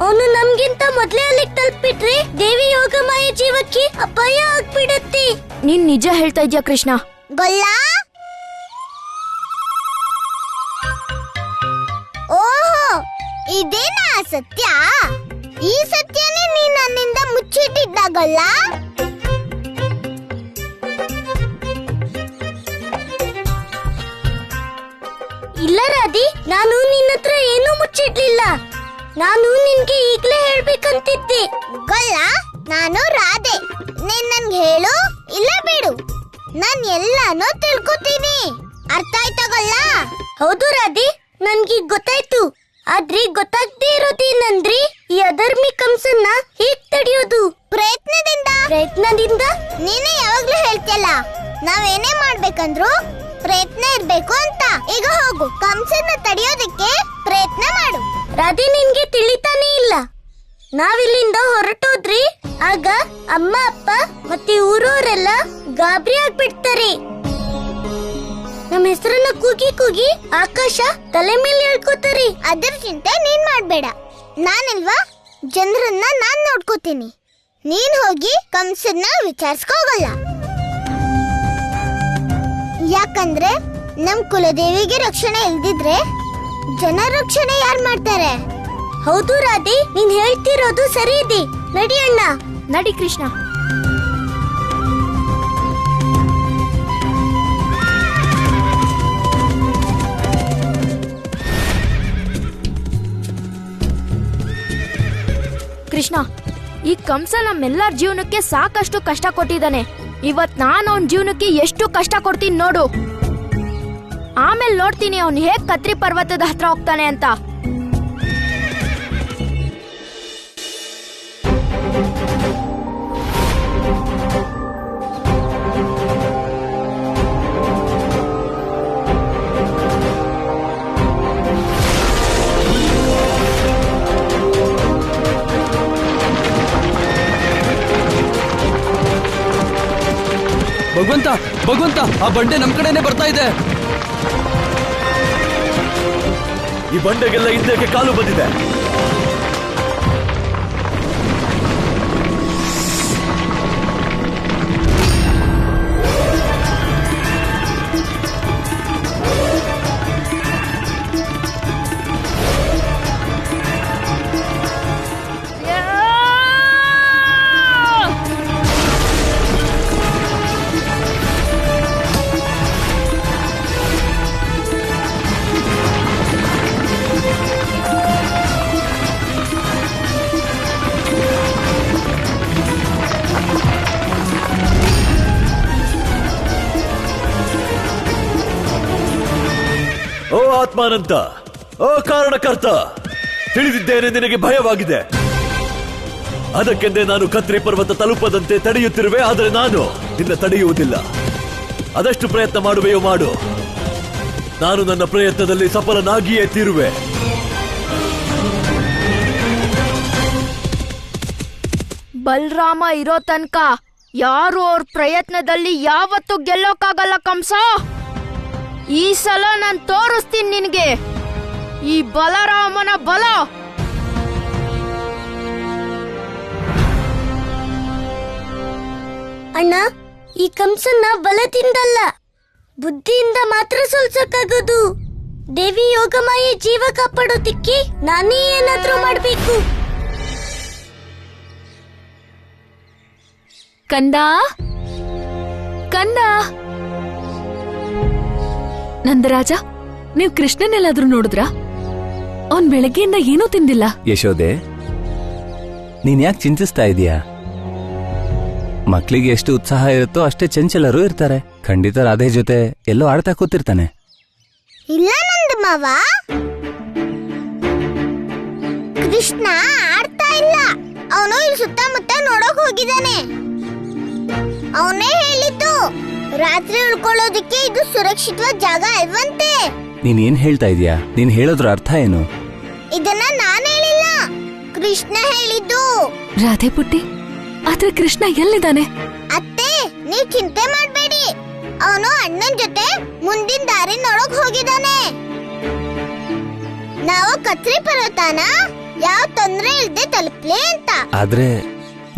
ಅವನು ನಮ್ಗಿಂತ ಮೊದ್ಲೇ ಅಲ್ಲಿಗೆ ತಲುಪಿಟ್ರೆ ದೇವಿ ಯೋಗಮಾಯ ಜೀವಕ್ಕೆ ಅಪಾಯ ಆಗ್ಬಿಡತ್ತೆ. ನೀನ್ ನಿಜ ಹೇಳ್ತಾ ಇದ್ಯಾ ಕೃಷ್ಣ? ಗೊಲ್ಲ, ಓಹೋ, ಇದೇನಾ ಸತ್ಯ? ಈ ಸತ್ಯನೇ ನೀನ್ ನನ್ನಿಂದ ಮುಚ್ಚಿಟ್ಟಿದ್ದಾಗಲ್ಲ. ಇಲ್ಲ ರಾಧಿ, ನಾನು ನಿನ್ನ ಹತ್ರ ಏನೂ ಮುಚ್ಚಿಡ್ಲಿಲ್ಲ. ನಾನು ನಿನ್ಗೆ ಈಗ್ಲೇ ಹೇಳ್ಬೇಕಂತಿದ್ದೆ. ಗೊಲ್ಲ, ನಾನು ರಾಧೆ. ನೀನ್ ನನ್ಗೆ ಹೇಳು ಇಲ್ಲ ಬಿಡು, ನಾನ್ ಎಲ್ಲಾನು ತಿಳ್ಕೊತೀನಿ. ಅರ್ಥ ಆಯ್ತಾ ಗೊಲ್ಲ? ಹೌದು ರಾಧಿ, ನನ್ಗೀಗ ಗೊತ್ತಾಯ್ತು. ಆದ್ರೆ ಗೊತ್ತಾಗ್ದೇ ಇರೋದೇನಂದ್ರಿ, ಈ ಅಧರ್ಮಿ ಕಂಸನ್ನ ಹೇಗ್ ತಡೆಯೋದು? ಪ್ರಯತ್ನದಿಂದ ನೀನೇ ಯಾವಾಗ್ಲೂ ಹೇಳ್ತಿಯಲ್ಲ, ನಾವೇನೇ ಮಾಡ್ಬೇಕಂದ್ರು ಪ್ರಯತ್ನ ಇರ್ಬೇಕು ಅಂತ. ಈಗ ಹೋಗು, ಕಂಸನ್ನ ತಡೆಯೋದಕ್ಕೆ ಪ್ರಯತ್ನ ಮಾಡು. ರಾಧೆ, ನಿನ್ಗೆ ತಿಳಿತಾನೇ ಇಲ್ಲ. ನಾವಿಲ್ಲಿಂದ ಹೊರಟೋದ್ರಿ ಆಗ ಅಮ್ಮ ಅಪ್ಪ ಮತ್ತೆ ಊರವರೆಲ್ಲ ಗಾಬರಿ ಆಗ್ಬಿಡ್ತಾರೆ. ನಮ್ಮ ಹೆಸರನ್ನ ಕೂಗಿ ಕೂಗಿ ಆಕಾಶ ತಲೆ ಮೇಲೆ ಹೇಳ್ಕೋತಾರೆ. ಅದ್ರ ಚಿಂತೆ ನೀನ್ ಮಾಡ್ಬೇಡ, ನಾನಿಲ್ವಾ, ಜನರನ್ನ ನಾನ್ ನೋಡ್ಕೋತೀನಿ. ನೀನ್ ಹೋಗಿ ಕಂಸನ್ನ ವಿಚಾರಿಸ್ಕೋಗಲ್ಲ. ಯಾಕಂದ್ರೆ ನಮ್ ಕುಲದೇವಿಗೆ ರಕ್ಷಣೆ ಇಲ್ದಿದ್ರೆ ಜನ ರಕ್ಷಣೆ ಯಾರ್ ಮಾಡ್ತಾರೆ? ಹೌದು ರಾಧೆ, ನೀನ್ ಹೇಳ್ತಿರೋದು ಸರಿ ಇದೆ. ನಡಿ ಅಣ್ಣ. ನಡಿ ಕೃಷ್ಣ. ಕೃಷ್ಣ, ಈ ಕಂಸ ನಮ್ಮೆಲ್ಲರ ಜೀವನಕ್ಕೆ ಸಾಕಷ್ಟು ಕಷ್ಟ ಕೊಟ್ಟಿದ್ದಾನೆ. ಇವತ್ ನಾನು ಅವನ್ ಜೀವನಕ್ಕೆ ಎಷ್ಟು ಕಷ್ಟ ಕೊಡ್ತೀನಿ ನೋಡು. ಆಮೇಲೆ ನೋಡ್ತೀನಿ ಅವನು ಹೇಗ್ ಕತ್ರಿ ಪರ್ವತದ ಹತ್ರ ಹೋಗ್ತಾನೆ ಅಂತ. ಭಗವಂತ, ಭಗವಂತ, ಆ ಬಂಡೆ ನಮ್ ಕಡೆನೆ ಬರ್ತಾ ಇದೆ. ಈ ಬಂಡೆಗೆಲ್ಲ ಹಿಂದಕ್ಕೆ ಕಾಲು ಬಂದಿದೆ. ಓ ಆತ್ಮಾನಂತ, ಓ ಕಾರಣಕರ್ತ, ತಿಳಿದಿದ್ದೇನೆ ನಿನಗೆ ಭಯವಾಗಿದೆ. ಅದಕ್ಕೆಂದೇ ನಾನು ಕತ್ರಿ ಪರ್ವತ ತಲುಪದಂತೆ ತಡೆಯುತ್ತಿರುವೆ. ಆದರೆ ನಾನು ನಿನ್ನ ತಡೆಯುವುದಿಲ್ಲ. ಅದಷ್ಟು ಪ್ರಯತ್ನ ಮಾಡುವೆಯೋ ಮಾಡು. ನಾನು ನನ್ನ ಪ್ರಯತ್ನದಲ್ಲಿ ಸಫಲನಾಗಿಯೇ ತೀರುವೆ. ಬಲರಾಮ ಇರೋ ತನಕ ಯಾರು ಅವ್ರ ಪ್ರಯತ್ನದಲ್ಲಿ ಯಾವತ್ತೂ ಗೆಲ್ಲೋಕ್ಕಾಗಲ್ಲ ಕಂಸ. ಈ ಸಲ ನಾನ್ ತೋರಿಸ್ತೀನಿ ನಿನ್ಗೆ ಈ ಬಲರಾಮನ ಬಲ. ಅಣ್ಣ, ಈ ಕಂಸನ್ನ ಬಲದಿಂದಲ್ಲ ಬುದ್ಧಿಯಿಂದ ಮಾತ್ರ ಸೋಲ್ಸಕ್ಕಾಗೋದು. ದೇವಿ ಯೋಗಮಾಯೆ ಜೀವ ಕಾಪಾಡೋದಿಕ್ಕೆ ನಾನೇ ಏನಾದ್ರೂ ಮಾಡ್ಬೇಕು. ಕಂದ ಕಂದ ನಂದರಾಜ, ನೀವು ಕೃಷ್ಣನೆಲ್ಲಾದ್ರೂ ನೋಡಿದ್ರಾ? ಅವನ್ ಬೆಳಗ್ಗೆಯಿಂದ ಏನೂ ತಿಂದಿಲ್ಲ. ಯಶೋದೆ, ನೀನ್ ಯಾಕೆ ಚಿಂತಿಸ್ತಾ ಇದೀಯಾ? ಮಕ್ಳಿಗೆ ಎಷ್ಟು ಉತ್ಸಾಹ ಇರುತ್ತೋ ಅಷ್ಟೇ ಚಂಚಲರು ಇರ್ತಾರೆ. ಖಂಡಿತ ರಾಧೆ ಜೊತೆ ಎಲ್ಲೋ ಆಡ್ತಾ ಕೂತಿರ್ತಾನೆ. ಇಲ್ಲ ನಂದು ಮಾವ, ಕೃಷ್ಣ ಆಡ್ತಾ ಇಲ್ಲ. ಅವನು ಇಲ್ಲಿ ಸುತ್ತಮುತ್ತ ನೋಡಕ್ ಹೋಗಿದ್ದಾನೆ. ಅವನೇ ಹೇಳಿದ್ದು ರಾತ್ರಿ ಉಳ್ಕೊಳ್ಳೋದಿಕ್ಕೆ ಇದು ಸುರಕ್ಷಿತವಾದ ಜಾಗ ಅಲ್ವಂತೆ. ನೀನ್ ಏನ್ ಹೇಳ್ತಾ ಇದೀಯಾ? ನೀನ್ ಹೇಳೋದ್ರ ಅರ್ಥ ಏನು? ಇದನ್ನ ನಾನು ಹೇಳಿಲ್ಲ, ಕೃಷ್ಣ ಹೇಳಿದ್ದು. ರಾಧೆ ಪುಟ್ಟಿ, ಆದ್ರೆ ಕೃಷ್ಣ ಎಲ್ಲಿದ್ದಾನೆ? ಅತ್ತೆ, ನೀವ್ ಚಿಂತೆ ಮಾಡ್ಬೇಡಿ. ಅವನು ಅಣ್ಣನ್ ಜೊತೆ ಮುಂದಿನ ದಾರಿ ನೋಡಕ್ ಹೋಗಿದ್ದಾನೆ. ನಾವು ಕತ್ರಿ ಪರ್ವತನ ಯಾವ ತೊಂದ್ರೆ ಇಲ್ದೆ ತಲುಪ್ಲಿ ಅಂತ. ಆದ್ರೆ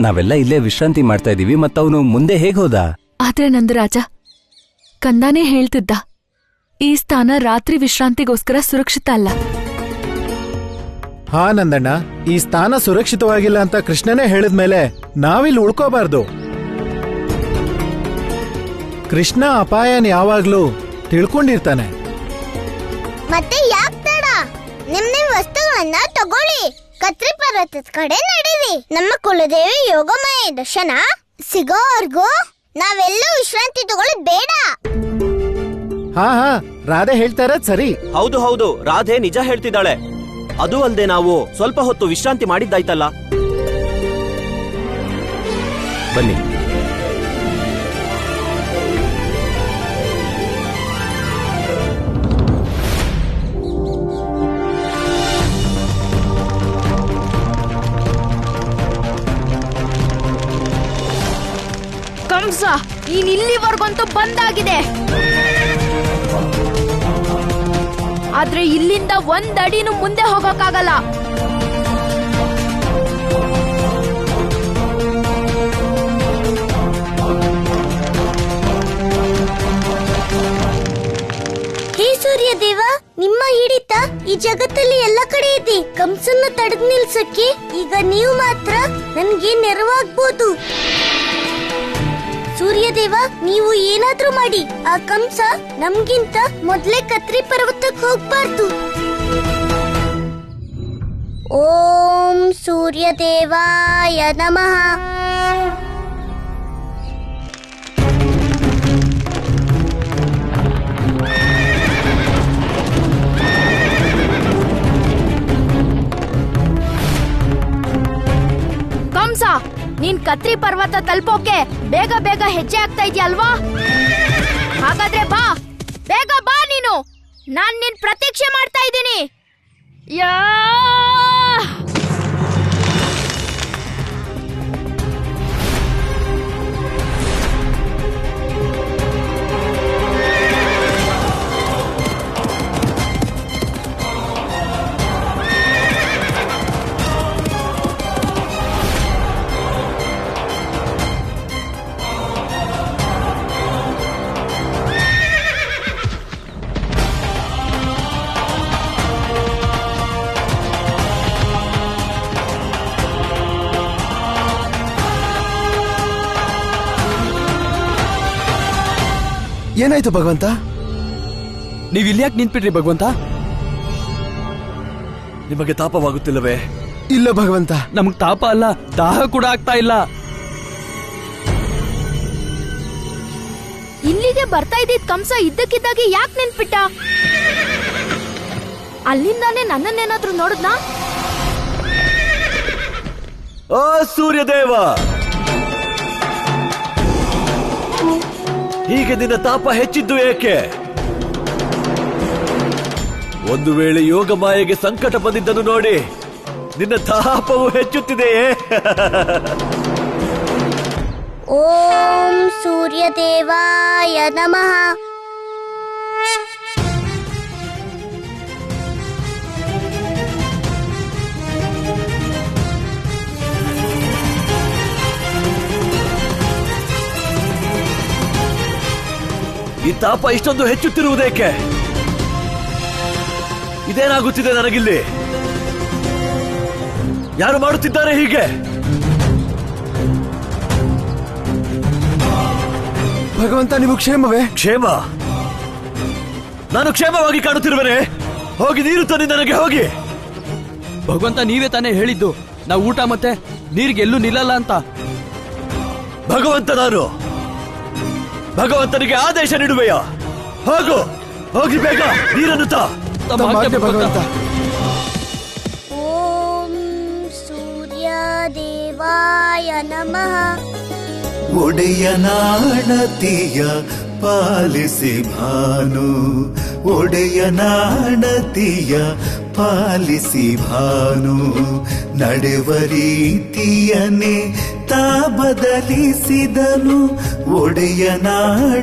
ನಾವೆಲ್ಲ ಇಲ್ಲೇ ವಿಶ್ರಾಂತಿ ಮಾಡ್ತಾ ಇದೀವಿ, ಮತ್ತವನು ಮುಂದೆ ಹೇಗ್ ಹೋದ? ಆದ್ರೆ ನಂದರಾಜ, ಕಂದಾನೇ ಹೇಳ್ತಿದ್ದ, ಈ ಸ್ಥಾನ ರಾತ್ರಿ ವಿಶ್ರಾಂತಿಗೋಸ್ಕರ ಸುರಕ್ಷಿತ ಅಲ್ಲ. ಹಾ ನಂದಣ್ಣ, ಈ ಸ್ಥಾನ ಸುರಕ್ಷಿತವಾಗಿಲ್ಲ ಅಂತ ಕೃಷ್ಣನೇ ಹೇಳಿದ್ಮೇಲೆ ನಾವಿಲ್ಲಿ ಉಳ್ಕೋಬಾರ್ದು. ಕೃಷ್ಣ ಅಪಾಯನ ಯಾವಾಗ್ಲೂ ತಿಳ್ಕೊಂಡಿರ್ತಾನೆ. ಮತ್ತೆ ಯಾಕ್ ತಡ? ನಿಮ್ ವಸ್ತುಗಳನ್ನ ತಗೊಳ್ಳಿ, ಕತ್ರಿ ಪರ್ವತದ ಕಡೆ ನಡೀರಿ. ನಮ್ಮ ಕುಲದೇವಿ ಯೋಗಮಾಯೆ ದರ್ಶನ ಸಿಗೋವರ್ಗೂ ನಾವೆಲ್ಲೂ ವಿಶ್ರಾಂತಿ ತಗೊಳ್ಳೋದ್ ಬೇಡ. ಹಾ ರಾಧೆ ಹೇಳ್ತಾ ಇರೋದ್ ಸರಿ. ಹೌದು ಹೌದು, ರಾಧೆ ನಿಜ ಹೇಳ್ತಿದ್ದಾಳೆ. ಅದು ಅಲ್ಲದೆ ನಾವು ಸ್ವಲ್ಪ ಹೊತ್ತು ವಿಶ್ರಾಂತಿ ಮಾಡಿದ್ದಾಯ್ತಲ್ಲ. ಬನ್ನಿ. ಕಂಸ, ನೀನ್ ಇಲ್ಲಿವರೆಗಂತೂ ಬಂದಾಗಿದೆ. ಆದ್ರೆ ಇಲ್ಲಿಂದ ಒಂದಡಿನೂ ಮುಂದೆ ಹೋಗೋಕ್ಕಾಗಲ್ಲ. ಹೇ ಸೂರ್ಯದೇವ, ನಿಮ್ಮ ಹಿಡಿತ ಈ ಜಗತ್ತಲ್ಲಿ ಎಲ್ಲ ಕಡೆ ಇದೆ. ಕಂಸನ್ನ ತಡೆದು ನಿಲ್ಸಕ್ಕೆ ಈಗ ನೀವು ಮಾತ್ರ ನನ್ಗೆ ನೆರವಾಗ್ಬೋದು. ಸೂರ್ಯದೇವ, ನೀವು ಏನಾದ್ರೂ ಮಾಡಿ ಆ ಕಂಸ ನಮ್ಗಿಂತ ಮೊದ್ಲೇ ಕತ್ರಿ ಪರ್ವತಕ್ಕೆ ಹೋಗ್ಬಾರ್ದು. ಓಂ ಸೂರ್ಯದೇವಾಯ ನಮಃ. ಕಂಸ, ನೀನ್ ಕತ್ರಿ ಪರ್ವತ ತಲುಪೋಕೆ ಬೇಗ ಬೇಗ ಹೆಜ್ಜೆ ಆಗ್ತಾ ಇದೆಯಲ್ವಾ? ಹಾಗಾದ್ರೆ ಬಾ, ಬೇಗ ಬಾ. ನೀನು, ನಾನ್ ನಿನ್ ಪ್ರತೀಕ್ಷೆ ಮಾಡ್ತಾ ಇದ್ದೀನಿ. ಯಾ ಏನಾಯ್ತು ಭಗವಂತ? ನೀವ್ ಇಲ್ಯಾಕ್ ನಿಂತ್ಬಿಟ್ರಿ ಭಗವಂತ? ನಿಮಗೆ ತಾಪವಾಗುತ್ತಿಲ್ಲವೇ? ಇಲ್ಲ ಭಗವಂತ, ನಮಗ್ ತಾಪ ಅಲ್ಲ, ದಾಹ ಕೂಡ ಆಗ್ತಾ ಇಲ್ಲ. ಇಲ್ಲಿಗೆ ಬರ್ತಾ ಇದ್ದಿದ್ ಕಂಸ ಇದ್ದಕ್ಕಿದ್ದಾಗೆ ಯಾಕೆ ನೆನ್ಪಿಟ್ಟ? ಅಲ್ಲಿಂದಾನೆ ನನ್ನನ್ನೇನಾದ್ರೂ ನೋಡಿದ್ನಾ? ಆ ಸೂರ್ಯದೇವ, ಹೀಗೆ ನಿನ್ನ ತಾಪ ಹೆಚ್ಚಿದ್ದು ಏಕೆ? ಒಂದು ವೇಳೆ ಯೋಗ ಮಾಯೆಗೆ ಸಂಕಟ ಬಂದಿದ್ದನ್ನು ನೋಡಿ ನಿನ್ನ ತಾಪವು ಹೆಚ್ಚುತ್ತಿದೆಯೇ? ಓಂ ಸೂರ್ಯದೇವಾಯ ನಮಃ. ಈ ತಾಪ ಇಷ್ಟೊಂದು ಹೆಚ್ಚುತ್ತಿರುವುದೇಕೆ? ಇದೇನಾಗುತ್ತಿದೆ ನನಗಿಲ್ಲಿ? ಯಾರು ಮಾಡುತ್ತಿದ್ದಾರೆ ಹೀಗೆ? ಭಗವಂತ, ನೀವು ಕ್ಷೇಮವೇ? ಕ್ಷೇಮ? ನಾನು ಕ್ಷೇಮವಾಗಿ ಕಾಣುತ್ತಿರುವೆನೆ. ಹೋಗಿ ನೀರು ತಂದು ನನಗೆ, ಹೋಗಿ. ಭಗವಂತ, ನೀವೇ ತಾನೇ ಹೇಳಿದ್ದು ನಾವು ಊಟ ಮತ್ತೆ ನೀರಿಗೆ ಎಲ್ಲೂ ನಿಲ್ಲಲ್ಲ ಅಂತ. ಭಗವಂತ ನಾನು ಭಗವಂತನಿಗೆ ಆದೇಶ ನೀಡುವೆಯಾ? ಹೋಗು, ಹೋಗಿ ಬೇಗ ನೀರನ್ನು ತಾ. ಭಗವಂತ. ಓಂ ಸೂರ್ಯದೇವಾಯ ನಮಃ. ಒಡೆಯನಾಣತಿಯ ಪಾಲಿಸಿ ಭಾನು, ಒಡೆಯನಾಣತಿಯ ಪಾಲಿಸಿ ಭಾನು, ನಡೆವ ರೀತಿಯನ್ನೇ ತಾ ಬದಲಿಸಿದನು. ಒಡೆಯನಾಣತಿಯ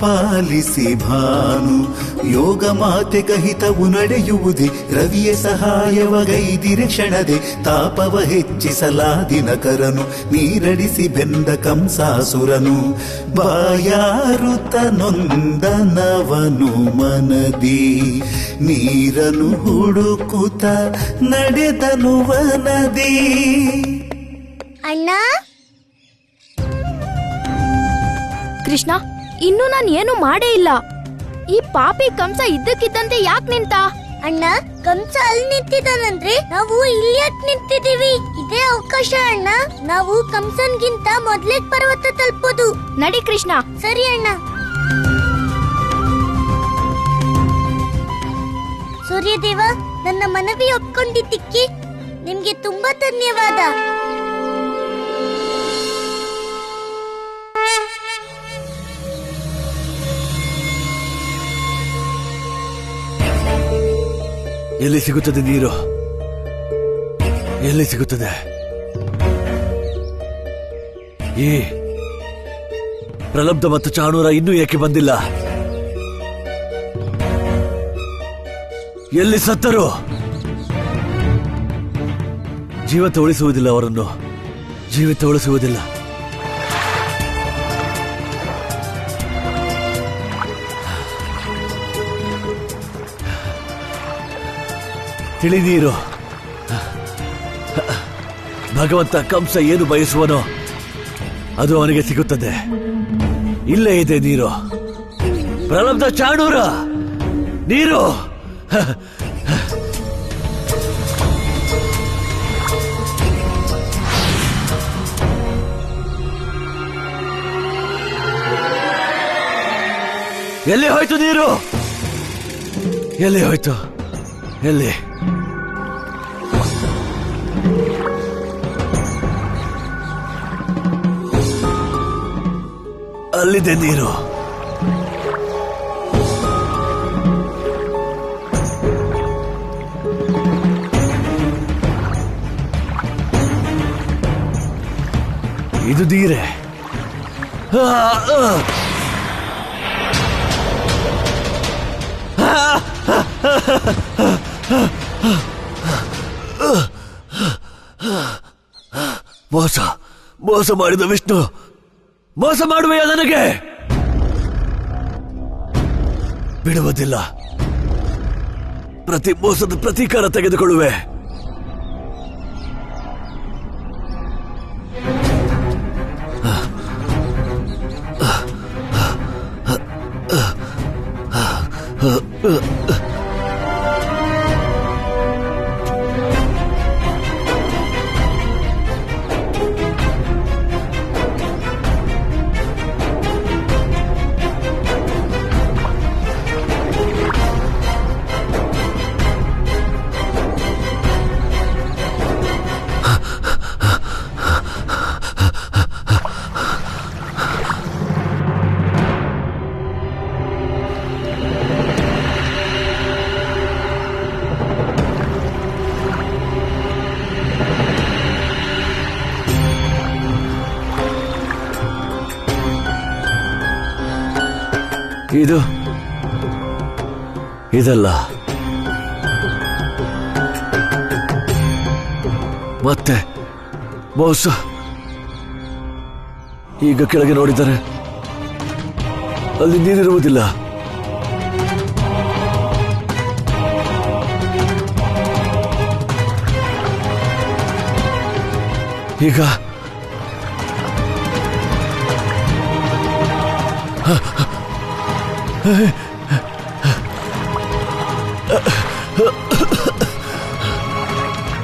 ಪಾಲಿಸಿ ಭಾನು, ಯೋಗ ಮಾತೆ ಕಹಿತವು ನಡೆಯುವುದೇ, ರವಿಯ ಸಹಾಯವಗೈದಿರೆ ಕ್ಷಣದೆ, ತಾಪವ ಹೆಚ್ಚಿಸಲಾದಿನಕರನು, ನೀರಡಿಸಿ ಬೆಂದ ಕಂಸಾಸುರನು, ಬಾಯಾರುತ ನೊಂದನವನು ಮನದಿ, ನೀರನು ಹುಡುಕುತ್ತ ನಡೆದನು ವನದಿ. ಅಣ್ಣ, ಕೃಷ್ಣ, ಇನ್ನು ನಾನು ಏನು ಮಾಡೇ ಇಲ್ಲ. ಈ ಪಾಪಿ ಕಂಸ ಇದ್ದಕ್ಕಿದ್ದಂತೆ ಯಾಕೆ ನಿಂತ? ಅಣ್ಣ, ಕಂಸ ಅಲ್ಲಿ ನಿಂತಿದ್ದಾನಂದ್ರೆ ನಾವು ಇಲ್ಲಿ ಯಾಕೆ ನಿಂತಿದೀವಿ? ಇದೇ ಅವಕಾಶ ಅಣ್ಣ. ನಾವು ಕಂಸನ್ಗಿಂತ ಮೊದ್ಲೇ ಪರ್ವತ ತಲುಪೋದು. ನಡಿ ಕೃಷ್ಣ. ಸರಿ ಅಣ್ಣ. ಸೂರ್ಯದೇವ, ನನ್ನ ಮನವಿ ಒಪ್ಕೊಂಡಿದ್ದಕ್ಕೆ ನಿಮ್ಗೆ ತುಂಬಾ ಧನ್ಯವಾದ. ಎಲ್ಲಿ ಸಿಗುತ್ತದೆ ನೀರು? ಎಲ್ಲಿ ಸಿಗುತ್ತದೆ? ಈ ಪ್ರಲಬ್ಧ ಮತ್ತು ಚಾಣೂರ ಇನ್ನೂ ಏಕೆ ಬಂದಿಲ್ಲ? ಎಲ್ಲಿ ಸತ್ತರು? ಜೀವಂತ ಉಳಿಸುವುದಿಲ್ಲ, ಅವರನ್ನು ಜೀವಿತ ಉಳಿಸುವುದಿಲ್ಲ. ತಿಳಿ ನೀರು. ಭಗವಂತ ಕಂಸ ಏನು ಬಯಸುವನೋ ಅದು ಅವನಿಗೆ ಸಿಗುತ್ತದೆ. ಇಲ್ಲೇ ಇದೆ ನೀರು. ಪ್ರಲಬ್ಧ ಚಾಣೂರ, ನೀರು. ಎಲ್ಲಿ ಹೋಯ್ತು ನೀರು? ಎಲ್ಲಿ ಹೋಯ್ತು? ಎಲ್ಲಿ? ಅಲ್ಲಿದೆ ನೀರು. ಇದು ನೀರೇ. ಮೋಸ ಮೋಸ ಮಾಡಿದ ವಿಷ್ಣು, ಮೋಸ ಮಾಡುವೆಯಾ ನನಗೆ? ಬಿಡುವುದಿಲ್ಲ. ಪ್ರತಿ ಮೋಸದ ಪ್ರತೀಕಾರ ತೆಗೆದುಕೊಳ್ಳುವೆ. ಇದಲ್ಲ ಮತ್ತೆ ಮೋಸ. ಈಗ ಕೆಳಗೆ ನೋಡಿದರೆ ಅಲ್ಲಿ ನೀರಿರುವುದಿಲ್ಲ. ಈಗ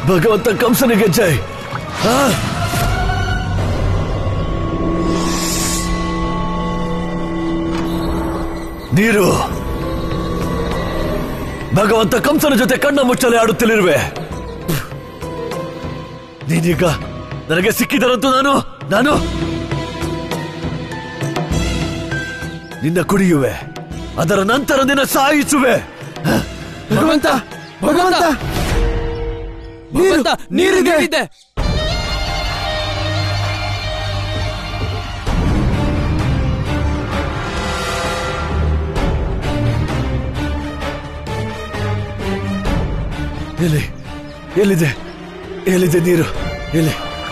ಭಗವಂತ ಕಂಸನಿಗೆ ಜೈ. ನೀರು ಭಗವಂತ ಕಂಸನ ಜೊತೆ ಕಣ್ಣ ಮುಚ್ಚಲೆ ಆಡುತ್ತಲಿರುವೆ. ನೀನೀಗ ನನಗೆ ಸಿಕ್ಕಿದರಂತೂ ನಾನು ನಿನ್ನ ಕುಡಿಯುವೆ, ಅದರ ನಂತರ ನಿನ್ನ ಸಾಯಿಸುವೆ. ಭಗವಂತ ಭಗವಂತ ನೀರಿದೆ. ಎಲ್ಲಿದೆ ನೀರು?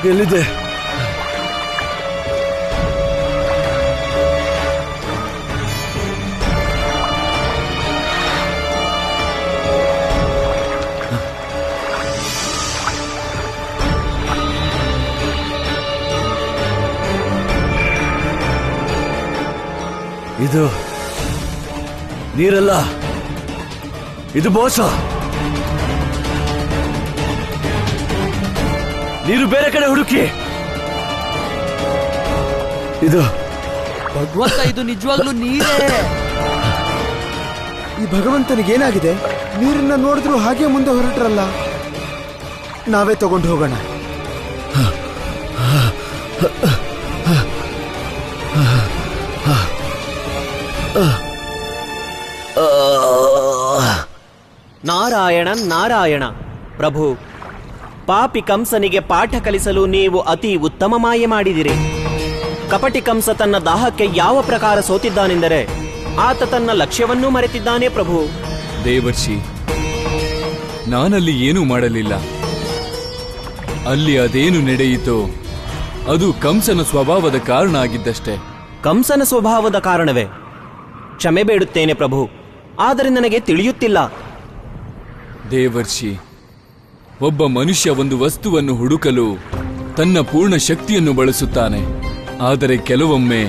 ಎಲ್ಲಿದೆ? ಇದು ನೀರಲ್ಲ, ಇದು ಮೋಸ. ನೀರು ಬೇರೆ ಕಡೆ ಹುಡುಕಿ. ಇದು ಭಗವಂತ, ಇದು ನಿಜವಾಗ್ಲೂ ನೀರೇ. ಈ ಭಗವಂತನಿಗೇನಾಗಿದೆ? ನೀರನ್ನ ನೋಡಿದ್ರು ಹಾಗೆ ಮುಂದೆ ಹೊರಟ್ರಲ್ಲ. ನಾವೇ ತಗೊಂಡು ಹೋಗೋಣ. ನಾರಾಯಣ ನಾರಾಯಣ. ಪ್ರಭು, ಪಾಪಿ ಕಂಸನಿಗೆ ಪಾಠ ಕಲಿಸಲು ನೀವು ಅತಿ ಉತ್ತಮ ಮಾಯೆ ಮಾಡಿದಿರಿ. ಕಪಟಿ ಕಂಸ ತನ್ನ ದಾಹಕ್ಕೆ ಯಾವ ಪ್ರಕಾರ ಸೋತಿದ್ದಾನೆಂದರೆ ಆತ ತನ್ನ ಲಕ್ಷ್ಯವನ್ನೂ ಮರೆತಿದ್ದಾನೆ. ಪ್ರಭು ದೇವರ್ಷಿ, ನಾನಲ್ಲಿ ಏನೂ ಮಾಡಲಿಲ್ಲ. ಅಲ್ಲಿ ಅದೇನು ನಡೆಯಿತೋ ಅದು ಕಂಸನ ಸ್ವಭಾವದ ಕಾರಣ ಆಗಿದ್ದಷ್ಟೇ. ಕಂಸನ ಸ್ವಭಾವದ ಕಾರಣವೇ? ಕ್ಷಮೆ ಬೇಡುತ್ತೇನೆ ಪ್ರಭು, ಆದರೆ ನನಗೆ ತಿಳಿಯುತ್ತಿಲ್ಲ. ದೇವರ್ಷಿ, ಒಬ್ಬ ಮನುಷ್ಯ ಒಂದು ವಸ್ತುವನ್ನು ಹುಡುಕಲು ತನ್ನ ಪೂರ್ಣ ಶಕ್ತಿಯನ್ನು ಬಳಸುತ್ತಾನೆ. ಆದರೆ ಕೆಲವೊಮ್ಮೆ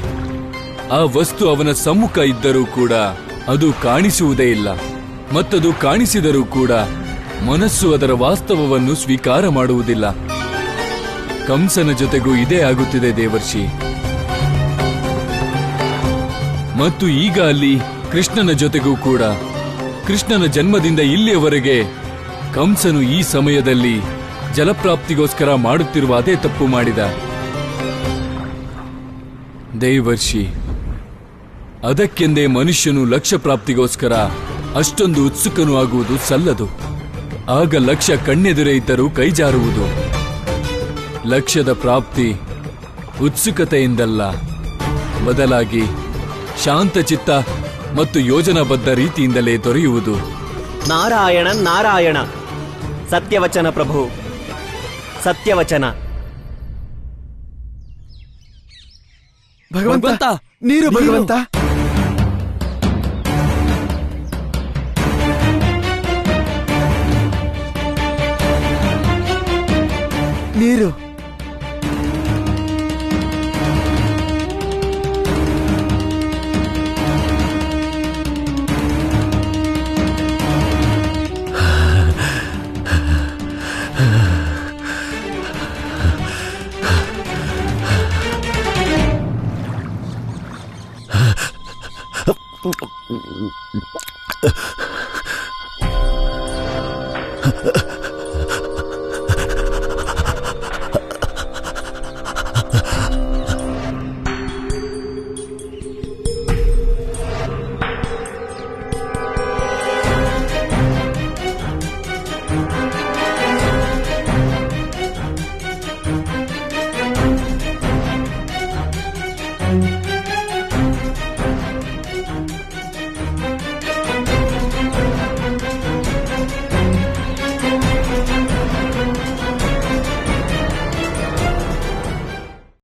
ಆ ವಸ್ತು ಅವನ ಸಮ್ಮುಖ ಇದ್ದರೂ ಕೂಡ ಅದು ಕಾಣಿಸುವುದೇ ಇಲ್ಲ. ಮತ್ತದು ಕಾಣಿಸಿದರೂ ಕೂಡ ಮನಸ್ಸು ಅದರ ವಾಸ್ತವವನ್ನು ಸ್ವೀಕಾರ ಮಾಡುವುದಿಲ್ಲ. ಕಂಸನ ಜೊತೆಗೂ ಇದೇ ಆಗುತ್ತಿದೆ ದೇವರ್ಷಿ. ಮತ್ತು ಈಗ ಅಲ್ಲಿ ಕೃಷ್ಣನ ಜೊತೆಗೂ ಕೂಡ. ಕೃಷ್ಣನ ಜನ್ಮದಿಂದ ಇಲ್ಲಿಯವರೆಗೆ ಕಂಸನು ಈ ಸಮಯದಲ್ಲಿ ಜಲಪ್ರಾಪ್ತಿಗೋಸ್ಕರ ಮಾಡುತ್ತಿರುವ ಅದೇ ತಪ್ಪು ಮಾಡಿದ. ದೇವರ್ಷಿ, ಅದಕ್ಕೆಂದೇ ಮನುಷ್ಯನು ಲಕ್ಷ್ಯ ಪ್ರಾಪ್ತಿಗೋಸ್ಕರ ಅಷ್ಟೊಂದು ಉತ್ಸುಕನು ಆಗುವುದು ಸಲ್ಲದು. ಆಗ ಲಕ್ಷ್ಯ ಕಣ್ಣೆದುರೇ ಇದ್ದರೂ ಕೈಜಾರುವುದು. ಲಕ್ಷ್ಯದ ಪ್ರಾಪ್ತಿ ಉತ್ಸುಕತೆಯಿಂದಲ್ಲ, ಬದಲಾಗಿ ಶಾಂತಚಿತ್ತ ಮತ್ತು ಯೋಜನಾಬದ್ಧ ರೀತಿಯಿಂದಲೇ ದೊರೆಯುವುದು. ನಾರಾಯಣ ನಾರಾಯಣ. ಸತ್ಯವಚನ ಪ್ರಭು, ಸತ್ಯವಚನ. ಭಗವಂತ, ನೀರು ಭಗವಂತ. ನೀರು.